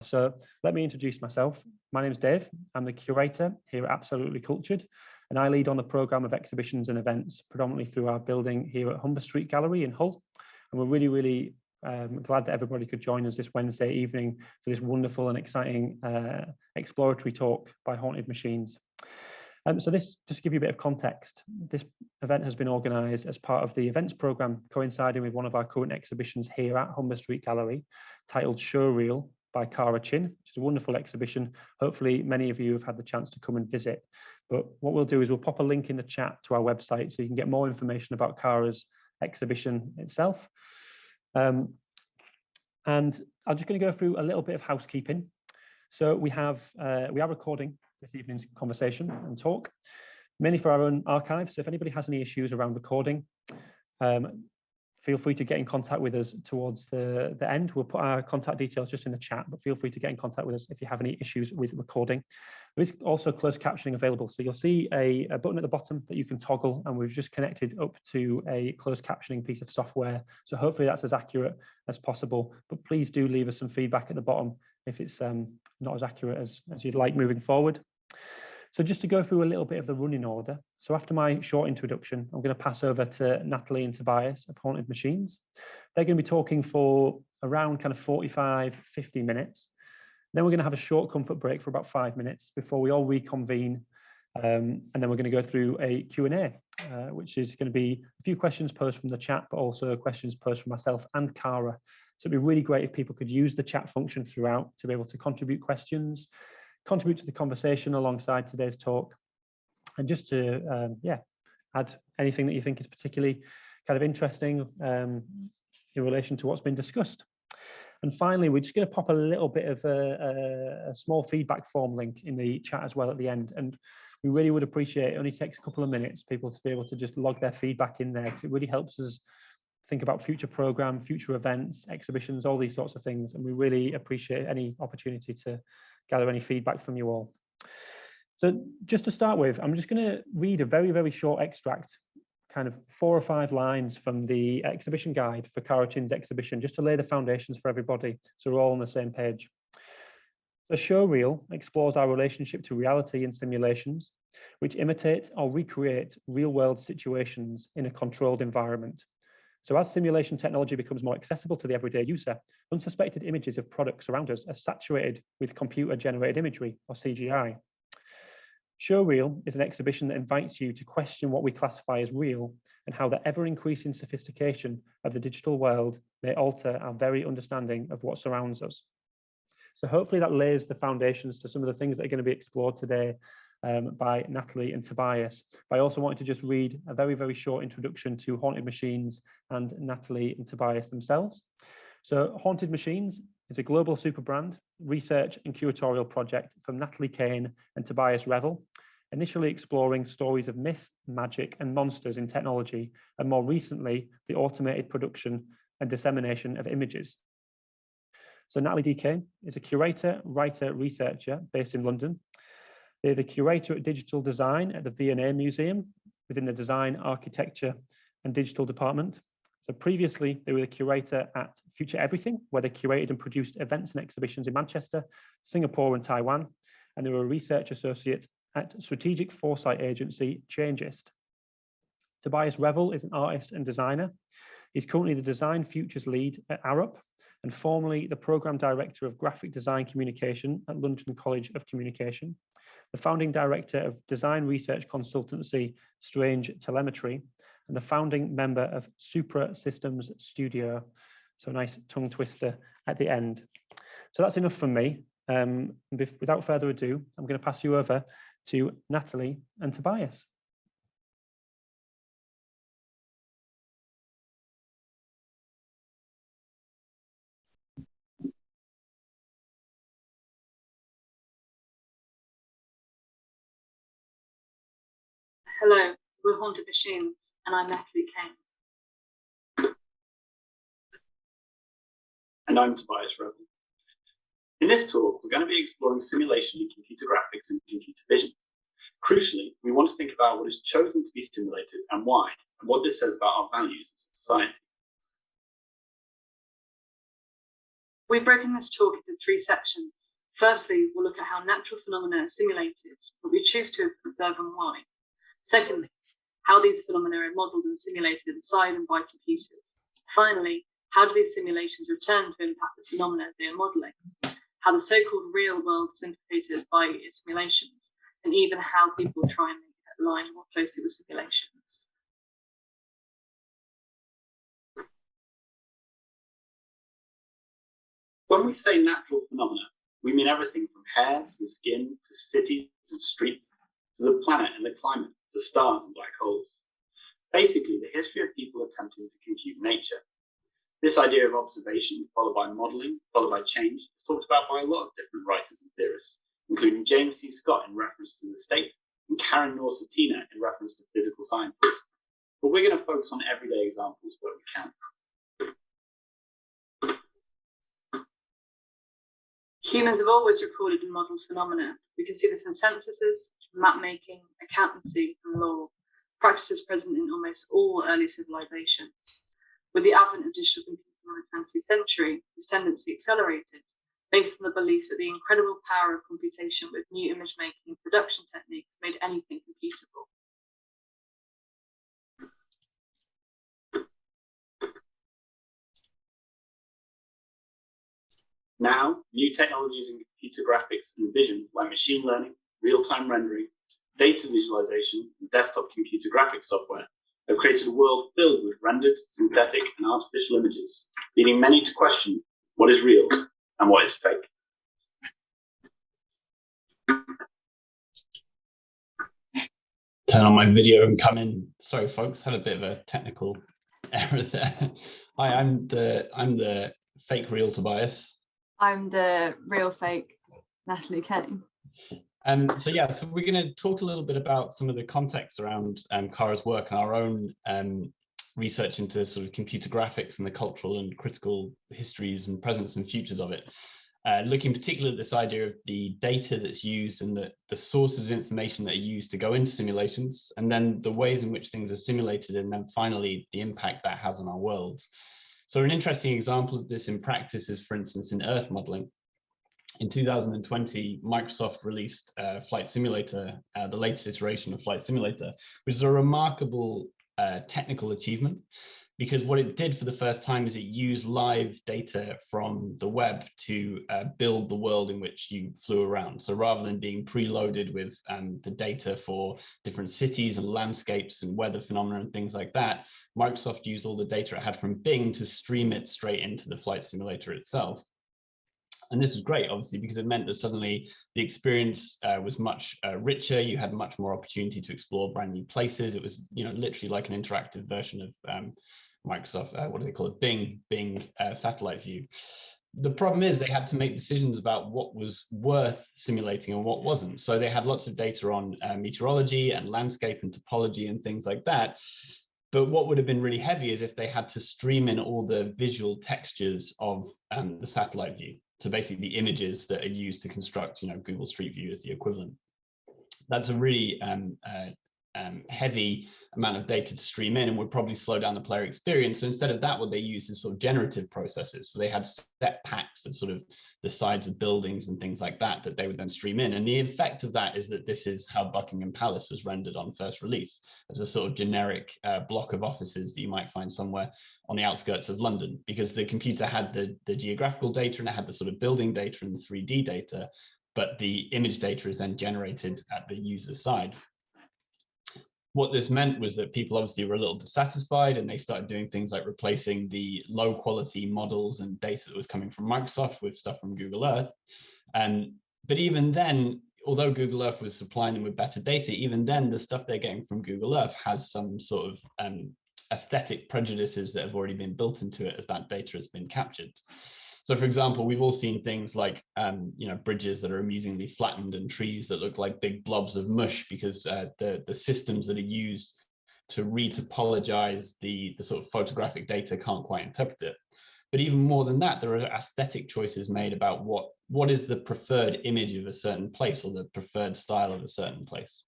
So let me introduce myself. My name is Dave. I'm the curator here at Absolutely Cultured, and I lead on the programme of exhibitions and events, predominantly through our building here at Humber Street Gallery in Hull. And we're really glad that everybody could join us this Wednesday evening for this wonderful and exciting exploratory talk by Haunted Machines. So this, just to give you a bit of context, this event has been organised as part of the events programme coinciding with one of our current exhibitions here at Humber Street Gallery, titled Showreel by Cara Chin, which is a wonderful exhibition. Hopefully many of you have had the chance to come and visit. But what we'll do is we'll pop a link in the chat to our website so you can get more information about Cara's exhibition itself. And I'm just going to go through a little bit of housekeeping. So we are recording this evening's conversation and talk, mainly for our own archives. So if anybody has any issues around recording, feel free to get in contact with us towards the end. We'll put our contact details just in the chat, but feel free to get in contact with us if you have any issues with recording. There is also closed captioning available. So you'll see a button at the bottom that you can toggle, and we've just connected up to a closed captioning piece of software. So hopefully that's as accurate as possible, but please do leave us some feedback at the bottom if it's not as accurate as you'd like moving forward. So just to go through a little bit of the running order. So after my short introduction, I'm going to pass over to Natalie and Tobias of Haunted Machines. They're going to be talking for around kind of 45, 50 minutes. Then we're going to have a short comfort break for about 5 minutes before we all reconvene. And then we're going to go through a Q&A, which is going to be a few questions posed from the chat, but also questions posed from myself and Cara. So it'd be really great if people could use the chat function throughout to be able to contribute questions, contribute to the conversation alongside today's talk, and just to add anything that you think is particularly kind of interesting in relation to what's been discussed. And finally, we're just going to pop a little bit of a small feedback form link in the chat as well at the end. And we really would appreciate, it only takes a couple of minutes, people to be able to just log their feedback in there, because it really helps us think about future programme, future events, exhibitions, all these sorts of things. And we really appreciate any opportunity to gather any feedback from you all. So just to start with, I'm just going to read a very short extract, kind of 4 or 5 lines from the exhibition guide for Cara Chin's exhibition, just to lay the foundations for everybody, so we're all on the same page. The showreel explores our relationship to reality and simulations, which imitate or recreate real-world situations in a controlled environment. So as simulation technology becomes more accessible to the everyday user, unsuspected images of products around us are saturated with computer-generated imagery, or CGI. Showreel is an exhibition that invites you to question what we classify as real and how the ever-increasing sophistication of the digital world may alter our very understanding of what surrounds us. So hopefully that lays the foundations to some of the things that are going to be explored today by Natalie and Tobias. But I also wanted to just read a very short introduction to Haunted Machines and Natalie and Tobias themselves. So Haunted Machines is a global super brand, research and curatorial project from Natalie Kane and Tobias Revell, initially exploring stories of myth, magic and monsters in technology, and more recently, the automated production and dissemination of images. So Natalie D. Kane is a curator, writer, researcher based in London. They're the curator at digital design at the V&A Museum within the design, architecture and digital department. So previously, they were the curator at Future Everything, where they curated and produced events and exhibitions in Manchester, Singapore and Taiwan. And they were a research associate at strategic foresight agency Changeist. Tobias Revell is an artist and designer. He's currently the design futures lead at Arup and formerly the program director of graphic design communication at London College of Communication, the founding director of design research consultancy Strange Telemetry, and the founding member of Supra Systems Studio. So a nice tongue twister at the end. So that's enough from me. Without further ado, I'm going to pass you over to Natalie and Tobias. Hello, we're Haunted Machines, and I'm Natalie Kane. And I'm Tobias Revell. In this talk, we're going to be exploring simulation in computer graphics and computer vision. Crucially, we want to think about what is chosen to be simulated and why, and what this says about our values as a society. We've broken this talk into 3 sections. Firstly, we'll look at how natural phenomena are simulated, what we choose to observe and why. Secondly, how these phenomena are modelled and simulated inside and by computers. Finally, how do these simulations return to impact the phenomena they are modelling? How the so-called real world is implicated by its simulations, and even how people try and make it align more closely with simulations. When we say natural phenomena, we mean everything from hair to skin to cities and streets, to the planet and the climate, to stars and black holes. Basically, the history of people attempting to compute nature. This idea of observation, followed by modelling, followed by change, is talked about by a lot of different writers and theorists, including James C. Scott in reference to the state, and Karen Norsatina in reference to physical scientists. But we're going to focus on everyday examples where we can. Humans have always recorded and modelled phenomena. We can see this in censuses, map making, accountancy, and law, practices present in almost all early civilizations. With the advent of digital computing in the 20th century, this tendency accelerated, based on the belief that the incredible power of computation with new image making and production techniques made anything computable. Now, new technologies in computer graphics and vision, like machine learning, real-time rendering, data visualization, and desktop computer graphics software, have created a world filled with rendered, synthetic, and artificial images, leading many to question what is real and what is fake. Turn on my video and come in. Sorry, folks, had a bit of a technical error there. Hi, I'm the fake real Tobias. I'm the real fake Natalie Kane. So we're going to talk a little bit about some of the context around Kara's work and our own research into sort of computer graphics and the cultural and critical histories and presents and futures of it. Looking particularly at this idea of the data that's used and the sources of information that are used to go into simulations, and then the ways in which things are simulated, and then finally the impact that has on our world. So an interesting example of this in practice is, for instance, in Earth modeling. In 2020, Microsoft released Flight Simulator, the latest iteration of Flight Simulator, which is a remarkable technical achievement, because what it did for the first time is it used live data from the web to build the world in which you flew around. So rather than being preloaded with the data for different cities and landscapes and weather phenomena and things like that, Microsoft used all the data it had from Bing to stream it straight into the flight simulator itself. And this was great, obviously, because it meant that suddenly the experience was much richer. You had much more opportunity to explore brand new places. It was, literally like an interactive version of Microsoft, what do they call it? Bing satellite view. The problem is they had to make decisions about what was worth simulating and what wasn't. So they had lots of data on meteorology and landscape and topology and things like that. But what would have been really heavy is if they had to stream in all the visual textures of the satellite view. So basically the images that are used to construct, Google Street View is the equivalent. That's a really heavy amount of data to stream in and would probably slow down the player experience. So instead of that, what they used is sort of generative processes. So they had set packs of sort of the sides of buildings and things like that they would then stream in. And the effect of that is that this is how Buckingham Palace was rendered on first release, as a sort of generic block of offices that you might find somewhere on the outskirts of London, because the computer had the geographical data and it had the sort of building data and the 3D data, but the image data is then generated at the user's side. What this meant was that people obviously were a little dissatisfied, and they started doing things like replacing the low quality models and data that was coming from Microsoft with stuff from Google Earth. But even then, although Google Earth was supplying them with better data, even then the stuff they're getting from Google Earth has some sort of aesthetic prejudices that have already been built into it as that data has been captured. So, for example, we've all seen things like, bridges that are amusingly flattened and trees that look like big blobs of mush, because the systems that are used to retopologize the sort of photographic data can't quite interpret it. But even more than that, there are aesthetic choices made about what is the preferred image of a certain place or the preferred style of a certain place.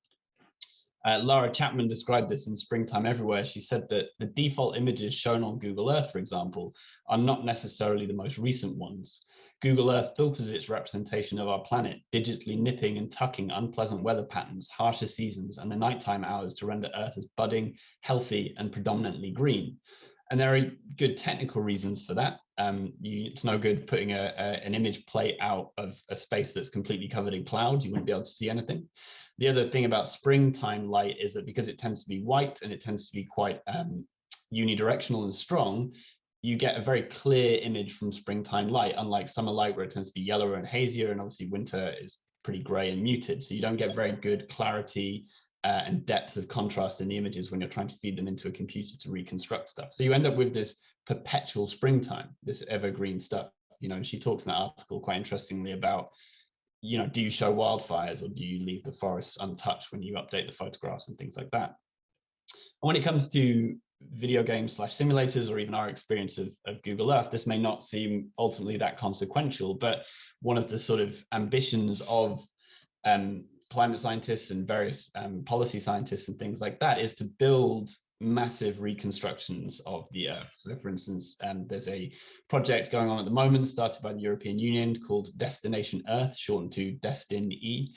Lara Chapman described this in Springtime Everywhere. She said that the default images shown on Google Earth, for example, are not necessarily the most recent ones. Google Earth filters its representation of our planet, digitally nipping and tucking unpleasant weather patterns, harsher seasons, and the nighttime hours to render Earth as budding, healthy, and predominantly green. And there are good technical reasons for that. It's no good putting an image plate out of a space that's completely covered in cloud. You wouldn't be able to see anything. The other thing about springtime light is that because it tends to be white and it tends to be quite unidirectional and strong, you get a very clear image from springtime light, unlike summer light where it tends to be yellower and hazier, and obviously winter is pretty gray and muted. So you don't get very good clarity and depth of contrast in the images when you're trying to feed them into a computer to reconstruct stuff. So you end up with this perpetual springtime, this evergreen stuff. And she talks in that article quite interestingly about, do you show wildfires or do you leave the forests untouched when you update the photographs and things like that? And when it comes to video games / simulators, or even our experience of Google Earth, this may not seem ultimately that consequential, but one of the sort of ambitions of climate scientists and various policy scientists and things like that is to build massive reconstructions of the Earth. So for instance, there's a project going on at the moment started by the European Union called Destination Earth, shortened to Destin-E,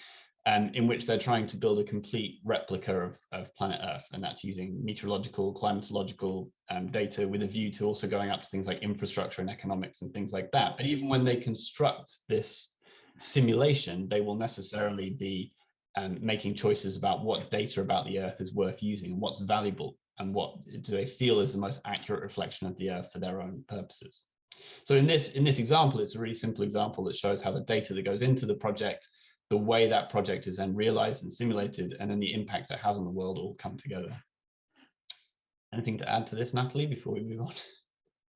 in which they're trying to build a complete replica of planet Earth, and that's using meteorological, climatological data with a view to also going up to things like infrastructure and economics and things like that. But even when they construct this simulation, they will necessarily be making choices about what data about the Earth is worth using and what's valuable and what do they feel is the most accurate reflection of the Earth for their own purposes. So in this example, it's a really simple example that shows how the data that goes into the project, the way that project is then realized and simulated, and then the impacts it has on the world all come together. Anything to add to this, Natalie, before we move on?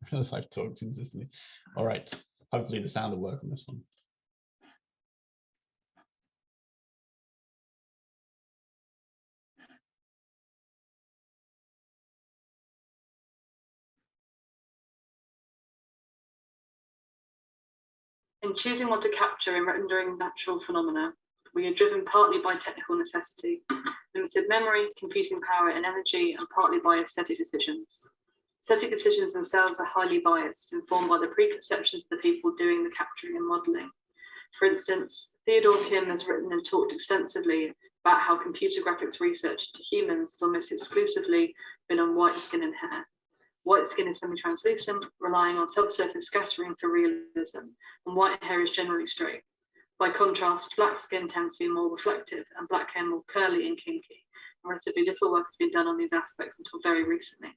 I realize I've talked consistently. All right, hopefully the sound will work on this one. In choosing what to capture in rendering natural phenomena, we are driven partly by technical necessity, limited memory, computing power and energy, and partly by aesthetic decisions. Aesthetic decisions themselves are highly biased, informed by the preconceptions of the people doing the capturing and modelling. For instance, Theodore Kim has written and talked extensively about how computer graphics research into humans has almost exclusively been on white skin and hair. White skin is semi-translucent, relying on subsurface scattering for realism, and white hair is generally straight. By contrast, black skin tends to be more reflective, and black hair more curly and kinky. And relatively little work has been done on these aspects until very recently.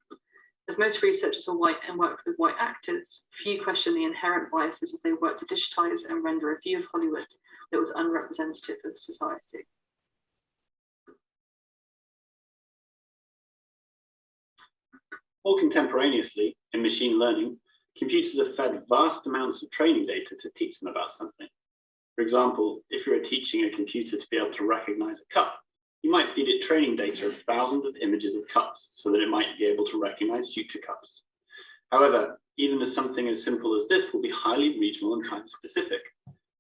As most researchers are white and work with white actors, few question the inherent biases as they work to digitize and render a view of Hollywood that was unrepresentative of society. More contemporaneously, in machine learning, computers are fed vast amounts of training data to teach them about something. For example, if you're teaching a computer to be able to recognize a cup, you might feed it training data of thousands of images of cups so that it might be able to recognize future cups. However, even something as simple as this will be highly regional and time specific.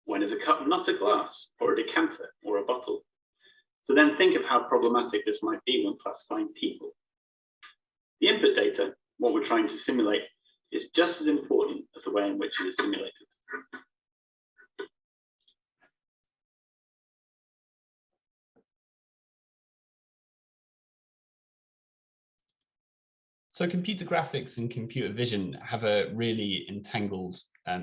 When is a cup not a glass, or a decanter, or a bottle? So then think of how problematic this might be when classifying people. The input data, what we're trying to simulate, is just as important as the way in which it is simulated. So computer graphics and computer vision have a really entangled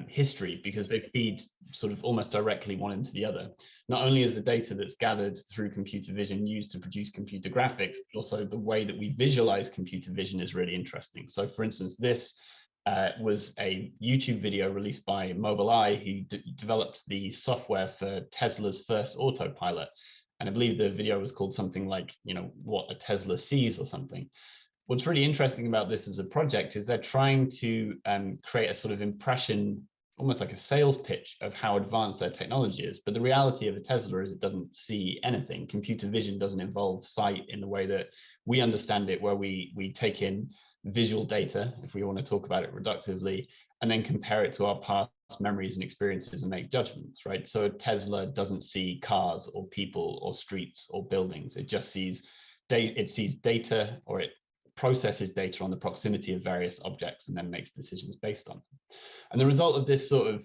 history because they feed sort of almost directly one into the other. Not only is the data that's gathered through computer vision used to produce computer graphics, but also the way that we visualize computer vision is really interesting. So for instance, this was a YouTube video released by Mobileye, who developed the software for Tesla's first autopilot. And I believe the video was called something like, what a Tesla sees or something. What's really interesting about this as a project is they're trying to create a sort of impression, almost like a sales pitch of how advanced their technology is. But the reality of a Tesla is it doesn't see anything. Computer vision doesn't involve sight in the way that we understand it, where we take in visual data, if we want to talk about it reductively, and then compare it to our past memories and experiences and make judgments, right? So a Tesla doesn't see cars or people or streets or buildings. It just sees data, or it processes data on the proximity of various objects and then makes decisions based on them. And the result of this sort of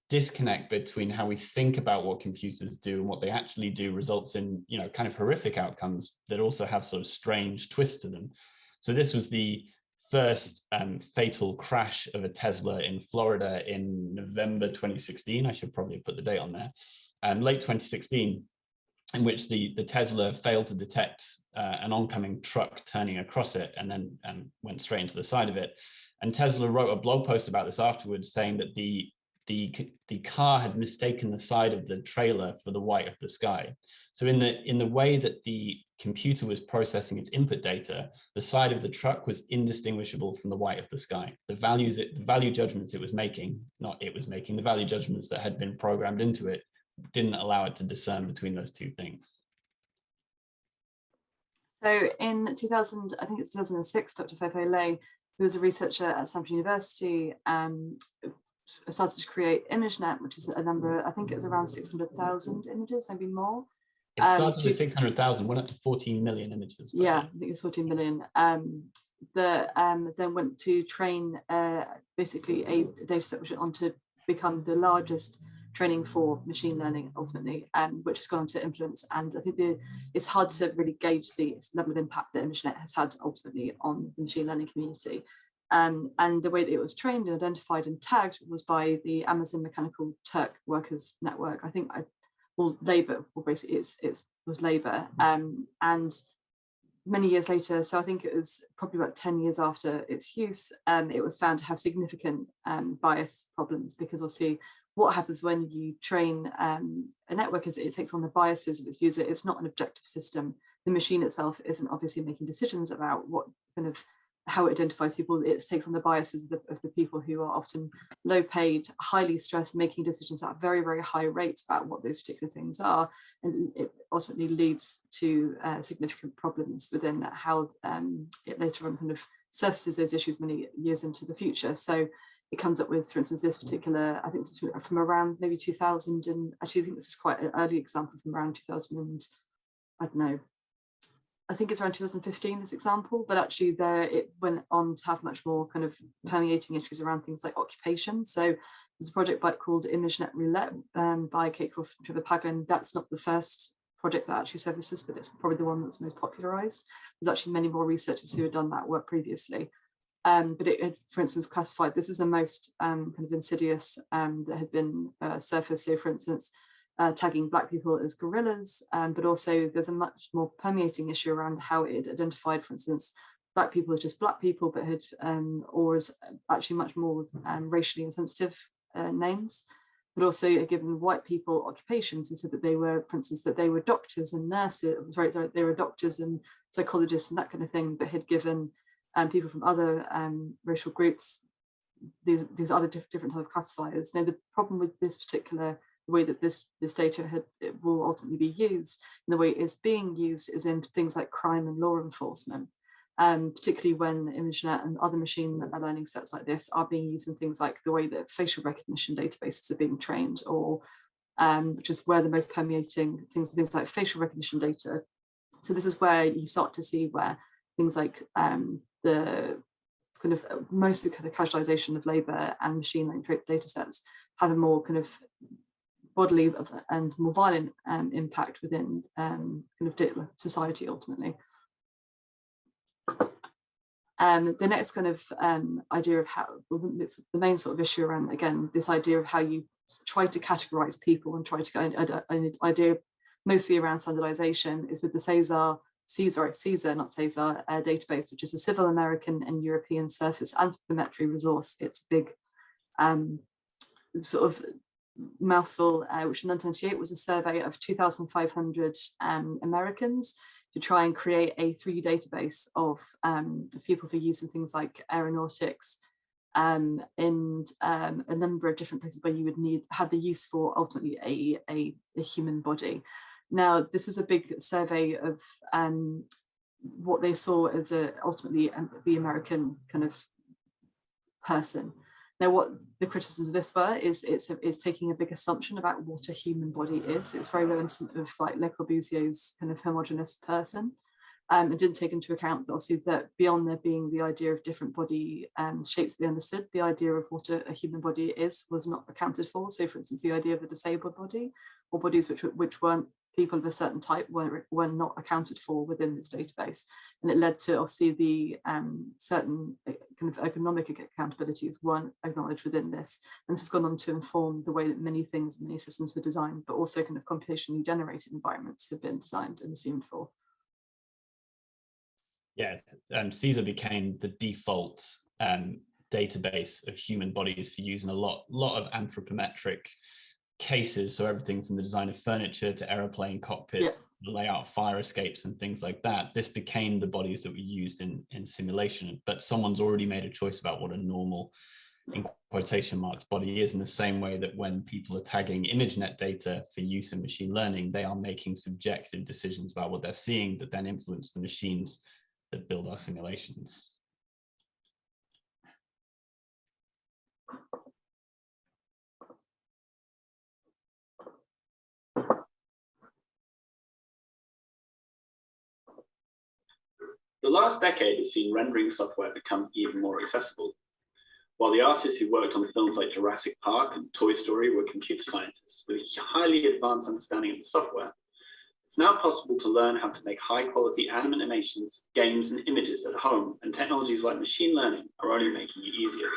disconnect between how we think about what computers do and what they actually do results in, you know, kind of horrific outcomes that also have sort of strange twists to them. So this was the first fatal crash of a Tesla in Florida in November 2016. I should probably put the date on there. Late 2016, in which the Tesla failed to detect an oncoming truck turning across it and then went straight into the side of it. And Tesla wrote a blog post about this afterwards, saying that the car had mistaken the side of the trailer for the white of the sky. So in the way that the computer was processing its input data, the side of the truck was indistinguishable from the white of the sky. The value judgments it was making, not it was making, the value judgments that had been programmed into it didn't allow it to discern between those two things. So in 2000, I think it's 2006, Dr. Feifei Lei, who was a researcher at Stanford University, started to create ImageNet, which is a number, I think it was around 600,000 images, maybe more. It started at 600,000, went up to 14 million images. Yeah, I think it's 14 million. Then went to train basically a data set which went on to become the largest training for machine learning ultimately, which has gone on to influence. And I think it's hard to really gauge the level of impact that ImageNet has had ultimately on the machine learning community. And the way that it was trained and identified and tagged was by the Amazon Mechanical Turk Workers Network. I think, Labour, well, basically it was Labour. And many years later, so I think it was probably about 10 years after its use, it was found to have significant bias problems, because obviously what happens when you train a network is it takes on the biases of its user. It's not an objective system. The machine itself isn't obviously making decisions about what kind of how it identifies people. It takes on the biases of the people who are often low paid, highly stressed, making decisions at very, very high rates about what those particular things are. And it ultimately leads to significant problems within how it later on kind of surfaces those issues many years into the future. So it comes up with, for instance, this particular, I think it's from around maybe 2000, and actually I think this is quite an early example from around 2000 and I don't know, I think it's around 2015, this example, but actually there it went on to have much more kind of permeating issues around things like occupation. So there's a project called ImageNet Roulette by Kate Crawford and Trevor Paglin. That's not the first project that actually services, but it's probably the one that's most popularized. There's actually many more researchers who had done that work previously. But it had, for instance, classified, this is the most kind of insidious that had been surfaced. So for instance, tagging Black people as gorillas, but also there's a much more permeating issue around how it identified, for instance, Black people as just Black people, but had, or as actually much more racially insensitive names, but also given white people occupations, and so that they were, for instance, that they were doctors and nurses, they were doctors and psychologists and that kind of thing, but had given people from other racial groups these other different type of classifiers. Now the problem with this particular way that this data it will ultimately be used, and the way it is being used is in things like crime and law enforcement, particularly when ImageNet and other machine learning sets like this are being used in things like the way that facial recognition databases are being trained, or which is where the most permeating things like facial recognition data. So this is where you start to see where things like the kind of mostly kind of casualization of labour and machine learning data sets have a more kind of bodily and more violent impact within kind of society ultimately. The next kind of idea of how, it's the main sort of issue around, again, this idea of how you try to categorize people and try to get an idea mostly around standardization is with the CAESAR database, which is a civil American and European surface anthropometry resource. It's a big sort of mouthful, which in 1998 was a survey of 2,500 Americans to try and create a 3D database of people for use in things like aeronautics, and a number of different places where you would have the use for ultimately a human body. Now, this was a big survey of what they saw as ultimately the American kind of person. Now, what the criticisms of this were is it's taking a big assumption about what a human body is. It's very reminiscent of like Le Corbusier's kind of homogeneous person. and didn't take into account that obviously that beyond there being the idea of different body shapes they understood, the idea of what a human body is was not accounted for. So for instance, the idea of a disabled body or bodies which weren't people of a certain type were not accounted for within this database. And it led to obviously the certain kind of economic accountabilities weren't acknowledged within this. And this has gone on to inform the way that many things, many systems were designed, but also kind of computationally generated environments have been designed and assumed for. Yes, CSER became the default database of human bodies for use in a lot of anthropometric cases. So everything from the design of furniture to aeroplane cockpits, the layout of fire escapes and things like that. This became the bodies that were used in simulation, but someone's already made a choice about what a normal, in quotation marks, body is, in the same way that when people are tagging ImageNet data for use in machine learning, they are making subjective decisions about what they're seeing that then influence the machines that build our simulations. The last decade has seen rendering software become even more accessible. While the artists who worked on films like Jurassic Park and Toy Story were computer scientists with a highly advanced understanding of the software, it's now possible to learn how to make high-quality animations, games, and images at home, and technologies like machine learning are only making it easier.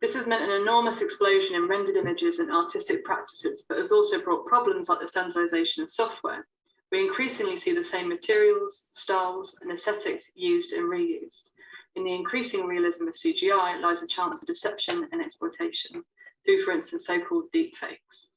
This has meant an enormous explosion in rendered images and artistic practices, but has also brought problems like the standardization of software. We increasingly see the same materials, styles, and aesthetics used and reused. In the increasing realism of CGI lies a chance for deception and exploitation through, for instance, so-called deepfakes.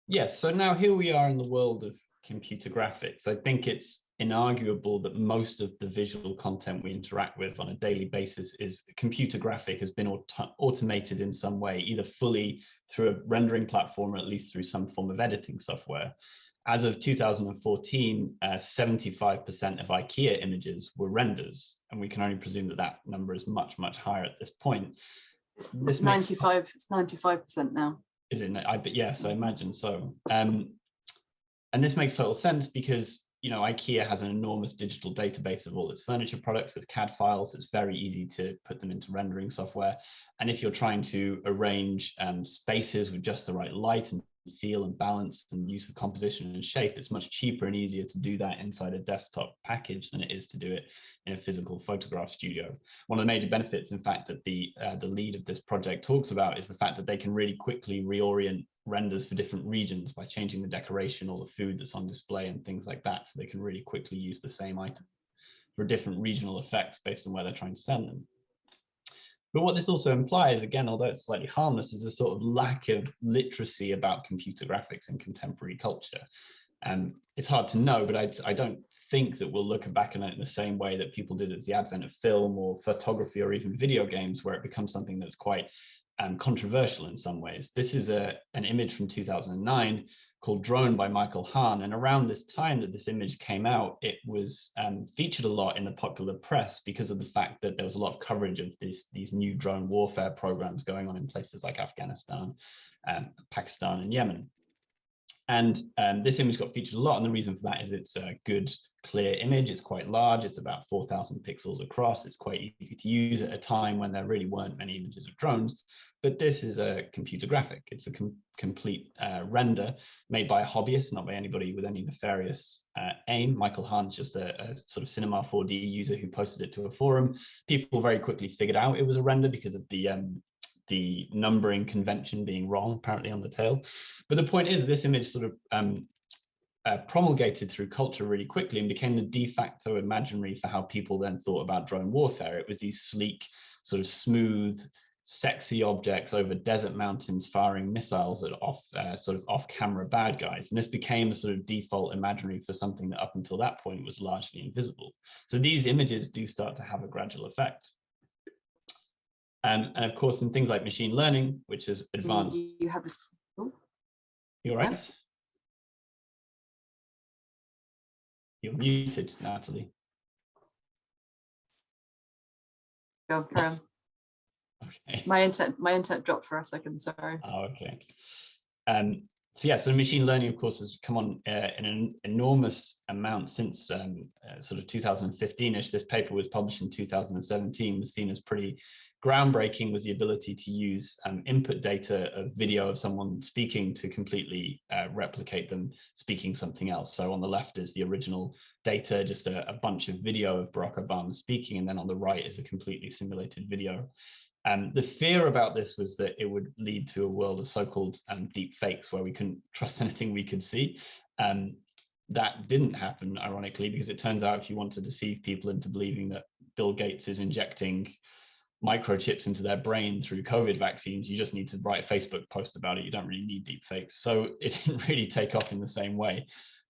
Yes, so now here we are in the world of computer graphics. I think it's inarguable that most of the visual content we interact with on a daily basis is computer graphic, has been automated in some way, either fully through a rendering platform or at least through some form of editing software. As of 2014, 75% of IKEA images were renders, and we can only presume that that number is much, much higher at this point. It's 95% now. Is it? Yes, I imagine so. And this makes total sense because, you know, IKEA has an enormous digital database of all its furniture products, its CAD files. It's very easy to put them into rendering software. And if you're trying to arrange spaces with just the right light and feel and balance and use of composition and shape, it's much cheaper and easier to do that inside a desktop package than it is to do it in a physical photograph studio. One of the major benefits, in fact, that the lead of this project talks about is the fact that they can really quickly reorient renders for different regions by changing the decoration or the food that's on display and things like that. So they can really quickly use the same item for different regional effects based on where they're trying to send them. But what this also implies, again, although it's slightly harmless, is a sort of lack of literacy about computer graphics in contemporary culture. It's hard to know, but I don't think that we'll look back on it in the same way that people did at the advent of film or photography or even video games, where it becomes something that's quite controversial in some ways. This is an image from 2009 called Drone by Michael Hahn. And around this time that this image came out, it was featured a lot in the popular press because of the fact that there was a lot of coverage of these new drone warfare programs going on in places like Afghanistan, Pakistan, and Yemen. And this image got featured a lot, and the reason for that is it's a good, clear image. It's quite large. It's about 4,000 pixels across. It's quite easy to use at a time when there really weren't many images of drones. But this is a computer graphic. It's a complete render made by a hobbyist, not by anybody with any nefarious aim. Michael Hahn's just a sort of Cinema 4D user who posted it to a forum. People very quickly figured out it was a render because of the numbering convention being wrong, apparently, on the tail. But the point is, this image sort of promulgated through culture really quickly and became the de facto imaginary for how people then thought about drone warfare. It was these sleek, sort of smooth, sexy objects over desert mountains firing missiles at sort of off-camera bad guys. And this became a sort of default imaginary for something that up until that point was largely invisible. So these images do start to have a gradual effect. And of course, in things like machine learning, which is advanced. You have this. Oh. You're right. You're muted, Natalie. Go, carry on. Okay. My internet dropped for a second, sorry. Oh, okay. So yeah, so machine learning, of course, has come on in an enormous amount since sort of 2015-ish. This paper was published in 2017, was seen as pretty groundbreaking, was the ability to use input data of video of someone speaking to completely replicate them speaking something else. So on the left is the original data, just a bunch of video of Barack Obama speaking, and then on the right is a completely simulated video. The fear about this was that it would lead to a world of so-called deep fakes where we couldn't trust anything we could see. That didn't happen, ironically, because it turns out if you want to deceive people into believing that Bill Gates is injecting microchips into their brain through COVID vaccines, you just need to write a Facebook post about it. You don't really need deep fakes. So it didn't really take off in the same way.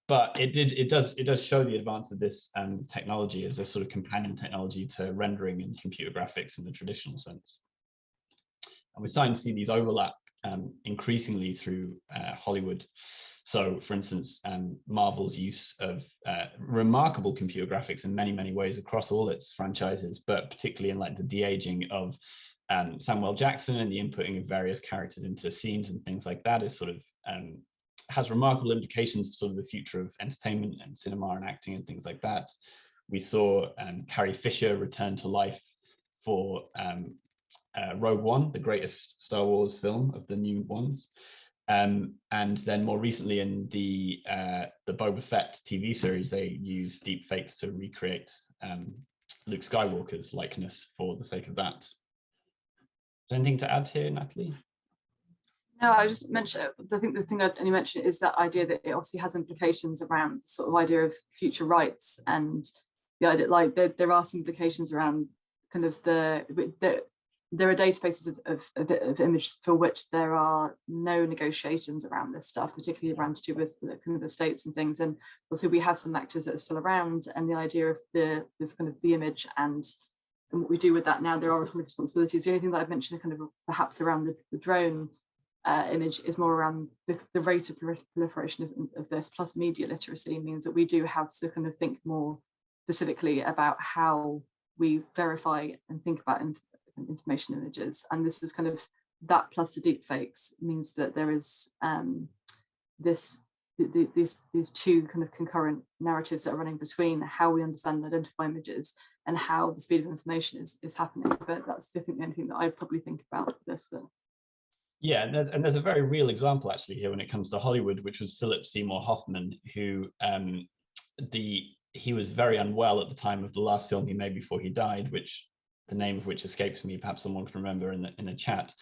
But it does show the advance of this technology as a sort of companion technology to rendering and computer graphics in the traditional sense. And we're starting to see these overlap increasingly through Hollywood. So, for instance, Marvel's use of remarkable computer graphics in many, many ways across all its franchises, but particularly in like the de-aging of Samuel Jackson and the inputting of various characters into scenes and things like that is sort of has remarkable implications for sort of the future of entertainment and cinema and acting and things like that. We saw Carrie Fisher return to life for Rogue One, the greatest Star Wars film of the new ones. And then more recently in the Boba Fett TV series, they used deep fakes to recreate Luke Skywalker's likeness for the sake of that. Anything to add here, Natalie? No, I just mentioned, I think the thing I'd only mention is that idea that it obviously has implications around the sort of idea of future rights, and the idea like there are some implications around kind of there are databases of image for which there are no negotiations around this stuff, particularly around to do with the kind of estates and things. And also we have some actors that are still around, and the idea of the kind of the image and what we do with that now, there are responsibilities. The only thing that I've mentioned kind of perhaps around the drone image is more around the rate of proliferation of this, plus media literacy means that we do have to kind of think more specifically about how we verify and think about information images. And this is kind of that plus the deep fakes means that there is these two kind of concurrent narratives that are running between how we understand and identify images and how the speed of information is happening. But that's the only thing that I'd probably think about this. But yeah, and there's a very real example actually here when it comes to Hollywood, which was Philip Seymour Hoffman, who he was very unwell at the time of the last film he made before he died, which the name of which escapes me. Perhaps someone can remember in the chat.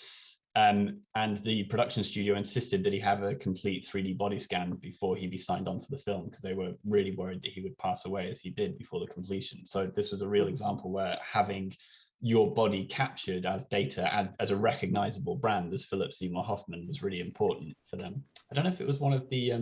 And the production studio insisted that he have a complete 3D body scan before he be signed on for the film, because they were really worried that he would pass away as he did before the completion. So this was a real example where having your body captured as data, as a recognizable brand as Philip Seymour Hoffman was really important for them. I don't know if it was one of the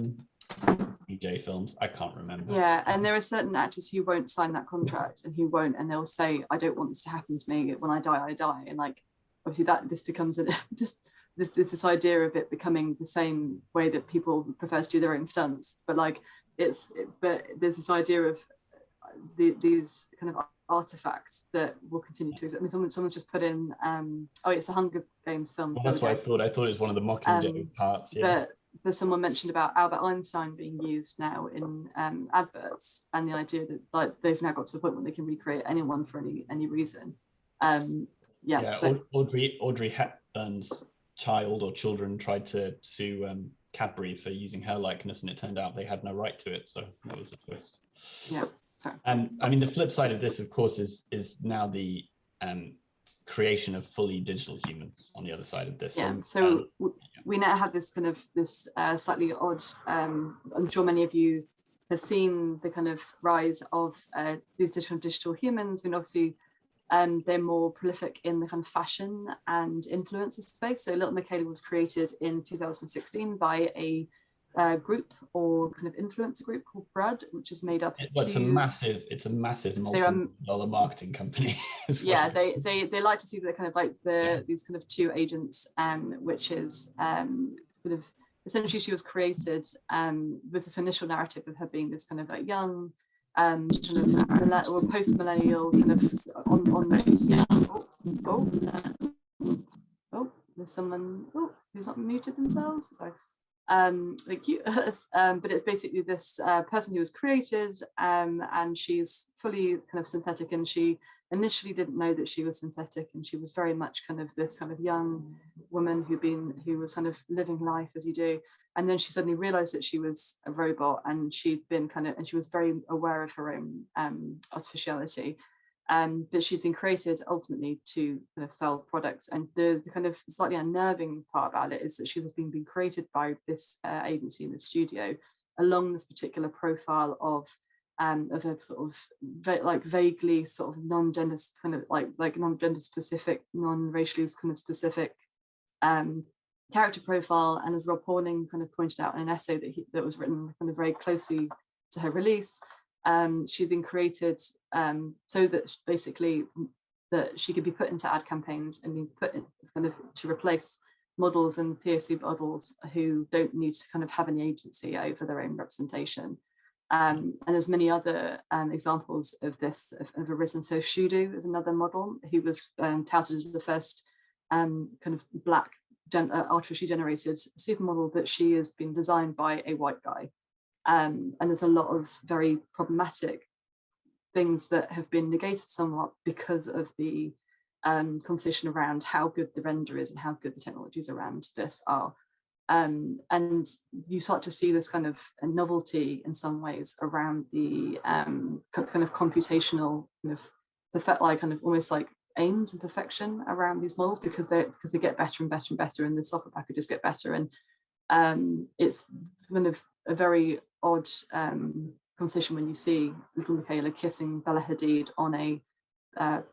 DJ films, I can't remember. Yeah, and there are certain actors who won't sign that contract and who won't, and they'll say, I don't want this to happen to me. When I die, I die. And like, obviously this becomes just this idea of it becoming the same way that people prefer to do their own stunts. But like, but there's this idea of these kind of artifacts that will continue to exist. I mean, someone just put in, oh, it's a Hunger Games film. Well, that's what I thought. I thought it was one of the Mockingjay parts. Yeah. But someone mentioned about Albert Einstein being used now in adverts, and the idea that like they've now got to the point where they can recreate anyone for any reason. Audrey Hepburn's child or children tried to sue Cadbury for using her likeness, and it turned out they had no right to it. So that was a twist. Yeah. Sorry. I mean, the flip side of this, of course, is now the creation of fully digital humans on the other side of this. Yeah. So we now have this kind of slightly odd. I'm sure many of you have seen the kind of rise of these digital humans. I mean, obviously, they're more prolific in the kind of fashion and influencer space. So Little Michaela was created in 2016 by a group or kind of influencer group called Brad, which is made up. It's a massive multi-dollar marketing company. Yeah, they like to see that kind of like these kind of two agents, which is kind of essentially she was created with this initial narrative of her being this kind of like young kind of or post-millennial kind of on this. Oh, there's someone who's not muted themselves. Sorry. Thank you. But it's basically this person who was created, and she's fully kind of synthetic, and she initially didn't know that she was synthetic, and she was very much kind of this kind of young woman who was kind of living life as you do. And then she suddenly realized that she was a robot, and she was very aware of her own artificiality. But she's been created ultimately to kind of sell products. And the kind of slightly unnerving part about it is that she's been created by this agency in the studio along this particular profile of a sort of vaguely sort of non-gender kind of like non-gender specific, non-racially kind of specific character profile. And as Rob Horning kind of pointed out in an essay that was written kind of very closely to her release, she's been created so that basically that she could be put into ad campaigns and be put in kind of to replace models and POC models who don't need to kind of have any agency over their own representation. And there's many other examples of this have arisen. So Shudu is another model who was touted as the first kind of black artificially generated supermodel, but she has been designed by a white guy. And there's a lot of very problematic things that have been negated somewhat because of the conversation around how good the render is and how good the technologies around this are. And you start to see this kind of a novelty in some ways around the kind of computational kind of almost like aims and perfection around these models, because they get better and better and better, and the software packages get better. And it's kind of a very odd conversation when you see little Michaela kissing Bella Hadid on a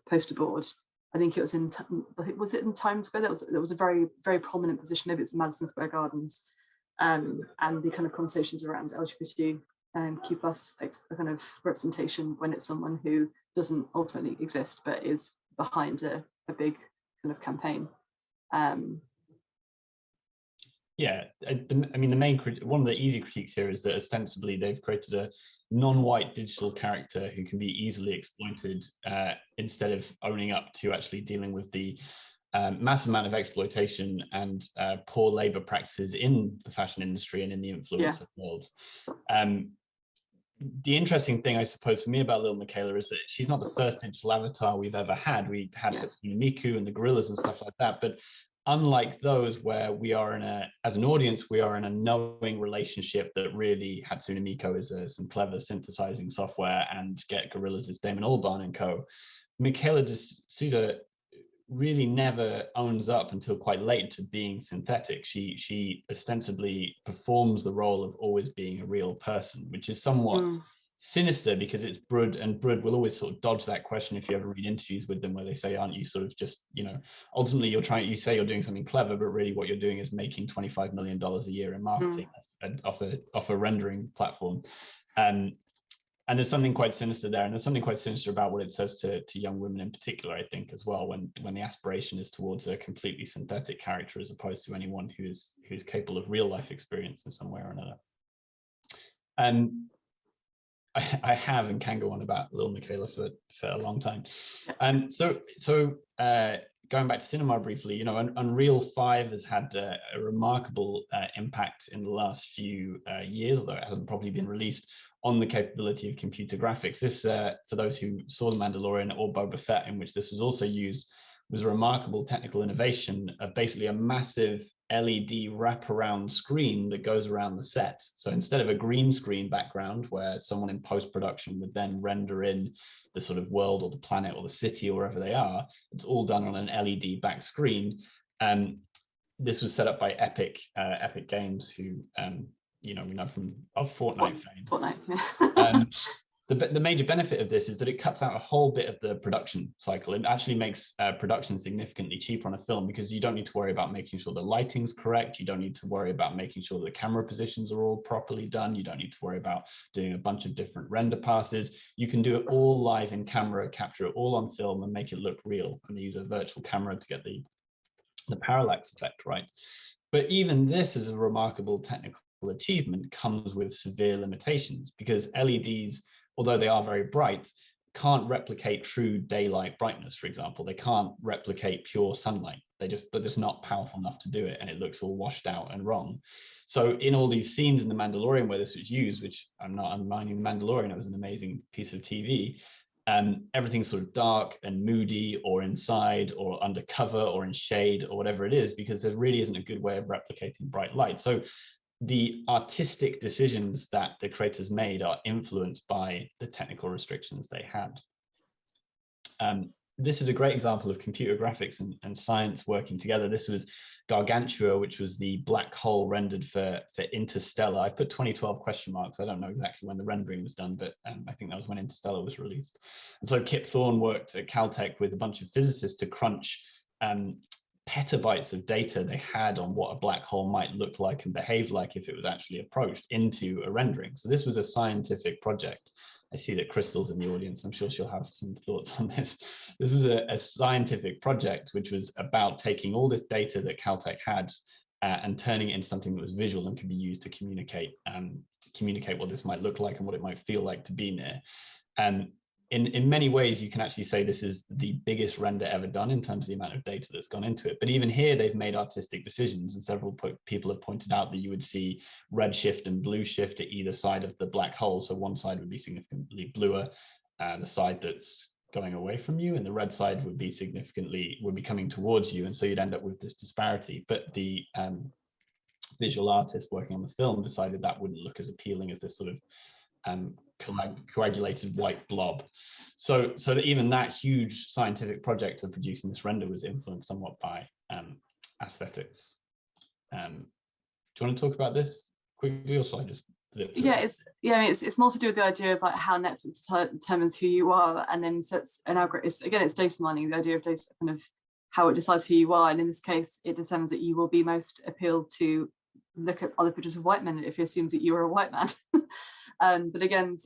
poster board. I think it was in Times Square? That was a very, very prominent position. Maybe it's in Madison Square Gardens, and the kind of conversations around LGBTQ Q+ kind of representation when it's someone who doesn't ultimately exist but is behind a big kind of campaign. Yeah, I mean, one of the easy critiques here is that ostensibly they've created a non-white digital character who can be easily exploited instead of owning up to actually dealing with the massive amount of exploitation and poor labor practices in the fashion industry and in the influencer world. The interesting thing, I suppose, for me about Lil Michaela is that she's not the first digital avatar we've ever had. We had Hatsune Miku and the gorillas and stuff like that, but unlike those where we are as an audience, we are in a knowing relationship that really Hatsune Miku is some clever synthesizing software and Get Gorillas is Damon Albarn and co. Michaela D'Souza really never owns up until quite late to being synthetic. She ostensibly performs the role of always being a real person, which is somewhat sinister because it's Brud, and Brud will always sort of dodge that question if you ever read interviews with them where they say, aren't you sort of just, ultimately you say you're doing something clever, but really what you're doing is making $25 million a year in marketing off a rendering platform. And there's something quite sinister there, and there's something quite sinister about what it says to young women in particular, I think, as well, when the aspiration is towards a completely synthetic character as opposed to anyone who is capable of real life experience in some way or another. I have and can go on about Lil Michaela for a long time. So going back to cinema briefly, Unreal 5 has had a remarkable impact in the last few years, although it hasn't probably been released, on the capability of computer graphics. This, for those who saw The Mandalorian or Boba Fett, in which this was also used, was a remarkable technical innovation of basically a massive LED wraparound screen that goes around the set. So instead of a green screen background where someone in post-production would then render in the sort of world or the planet or the city or wherever they are, it's all done on an LED back screen. This was set up by Epic Games, who we know from Fortnite fame. Fortnite. The major benefit of this is that it cuts out a whole bit of the production cycle. It actually makes production significantly cheaper on a film because you don't need to worry about making sure the lighting's correct. You don't need to worry about making sure the camera positions are all properly done. You don't need to worry about doing a bunch of different render passes. You can do it all live in camera, capture it all on film and make it look real. And they use a virtual camera to get the parallax effect right. But even this is a remarkable technical achievement, comes with severe limitations because LEDs although they are very bright, can't replicate true daylight brightness, for example. They can't replicate pure sunlight. They're just not powerful enough to do it, and it looks all washed out and wrong. So in all these scenes in The Mandalorian where this was used, which I'm not undermining The Mandalorian, it was an amazing piece of TV, everything's sort of dark and moody, or inside or under cover or in shade or whatever it is, because there really isn't a good way of replicating bright light. So the artistic decisions that the creators made are influenced by the technical restrictions they had. This is a great example of computer graphics and science working together. This was Gargantua, which was the black hole rendered for Interstellar. I put 2012 question marks. I don't know exactly when the rendering was done, but I think that was when Interstellar was released. And so Kip Thorne worked at Caltech with a bunch of physicists to crunch petabytes of data they had on what a black hole might look like and behave like if it was actually approached into a rendering. So this was a scientific project. I see that Crystal's in the audience. I'm sure she'll have some thoughts on this. This was a scientific project which was about taking all this data that Caltech had and turning it into something that was visual and could be used to communicate what this might look like and what it might feel like to be near. In many ways, you can actually say this is the biggest render ever done in terms of the amount of data that's gone into it. But even here, they've made artistic decisions, and several people have pointed out that you would see red shift and blue shift at either side of the black hole. So one side would be significantly bluer, the side that's going away from you, and the red side would be coming towards you. And so you'd end up with this disparity. But the visual artist working on the film decided that wouldn't look as appealing as this sort of coagulated white blob. So that even that huge scientific project of producing this render was influenced somewhat by aesthetics. Do you want to talk about this quickly, or shall I just zip through? It's more to do with the idea of like how Netflix determines who you are, and then sets an algorithm. It's data mining, the idea of data, kind of how it decides who you are, and in this case it determines that you will be most appealed to look at other pictures of white men if it assumes that you are a white man. But again,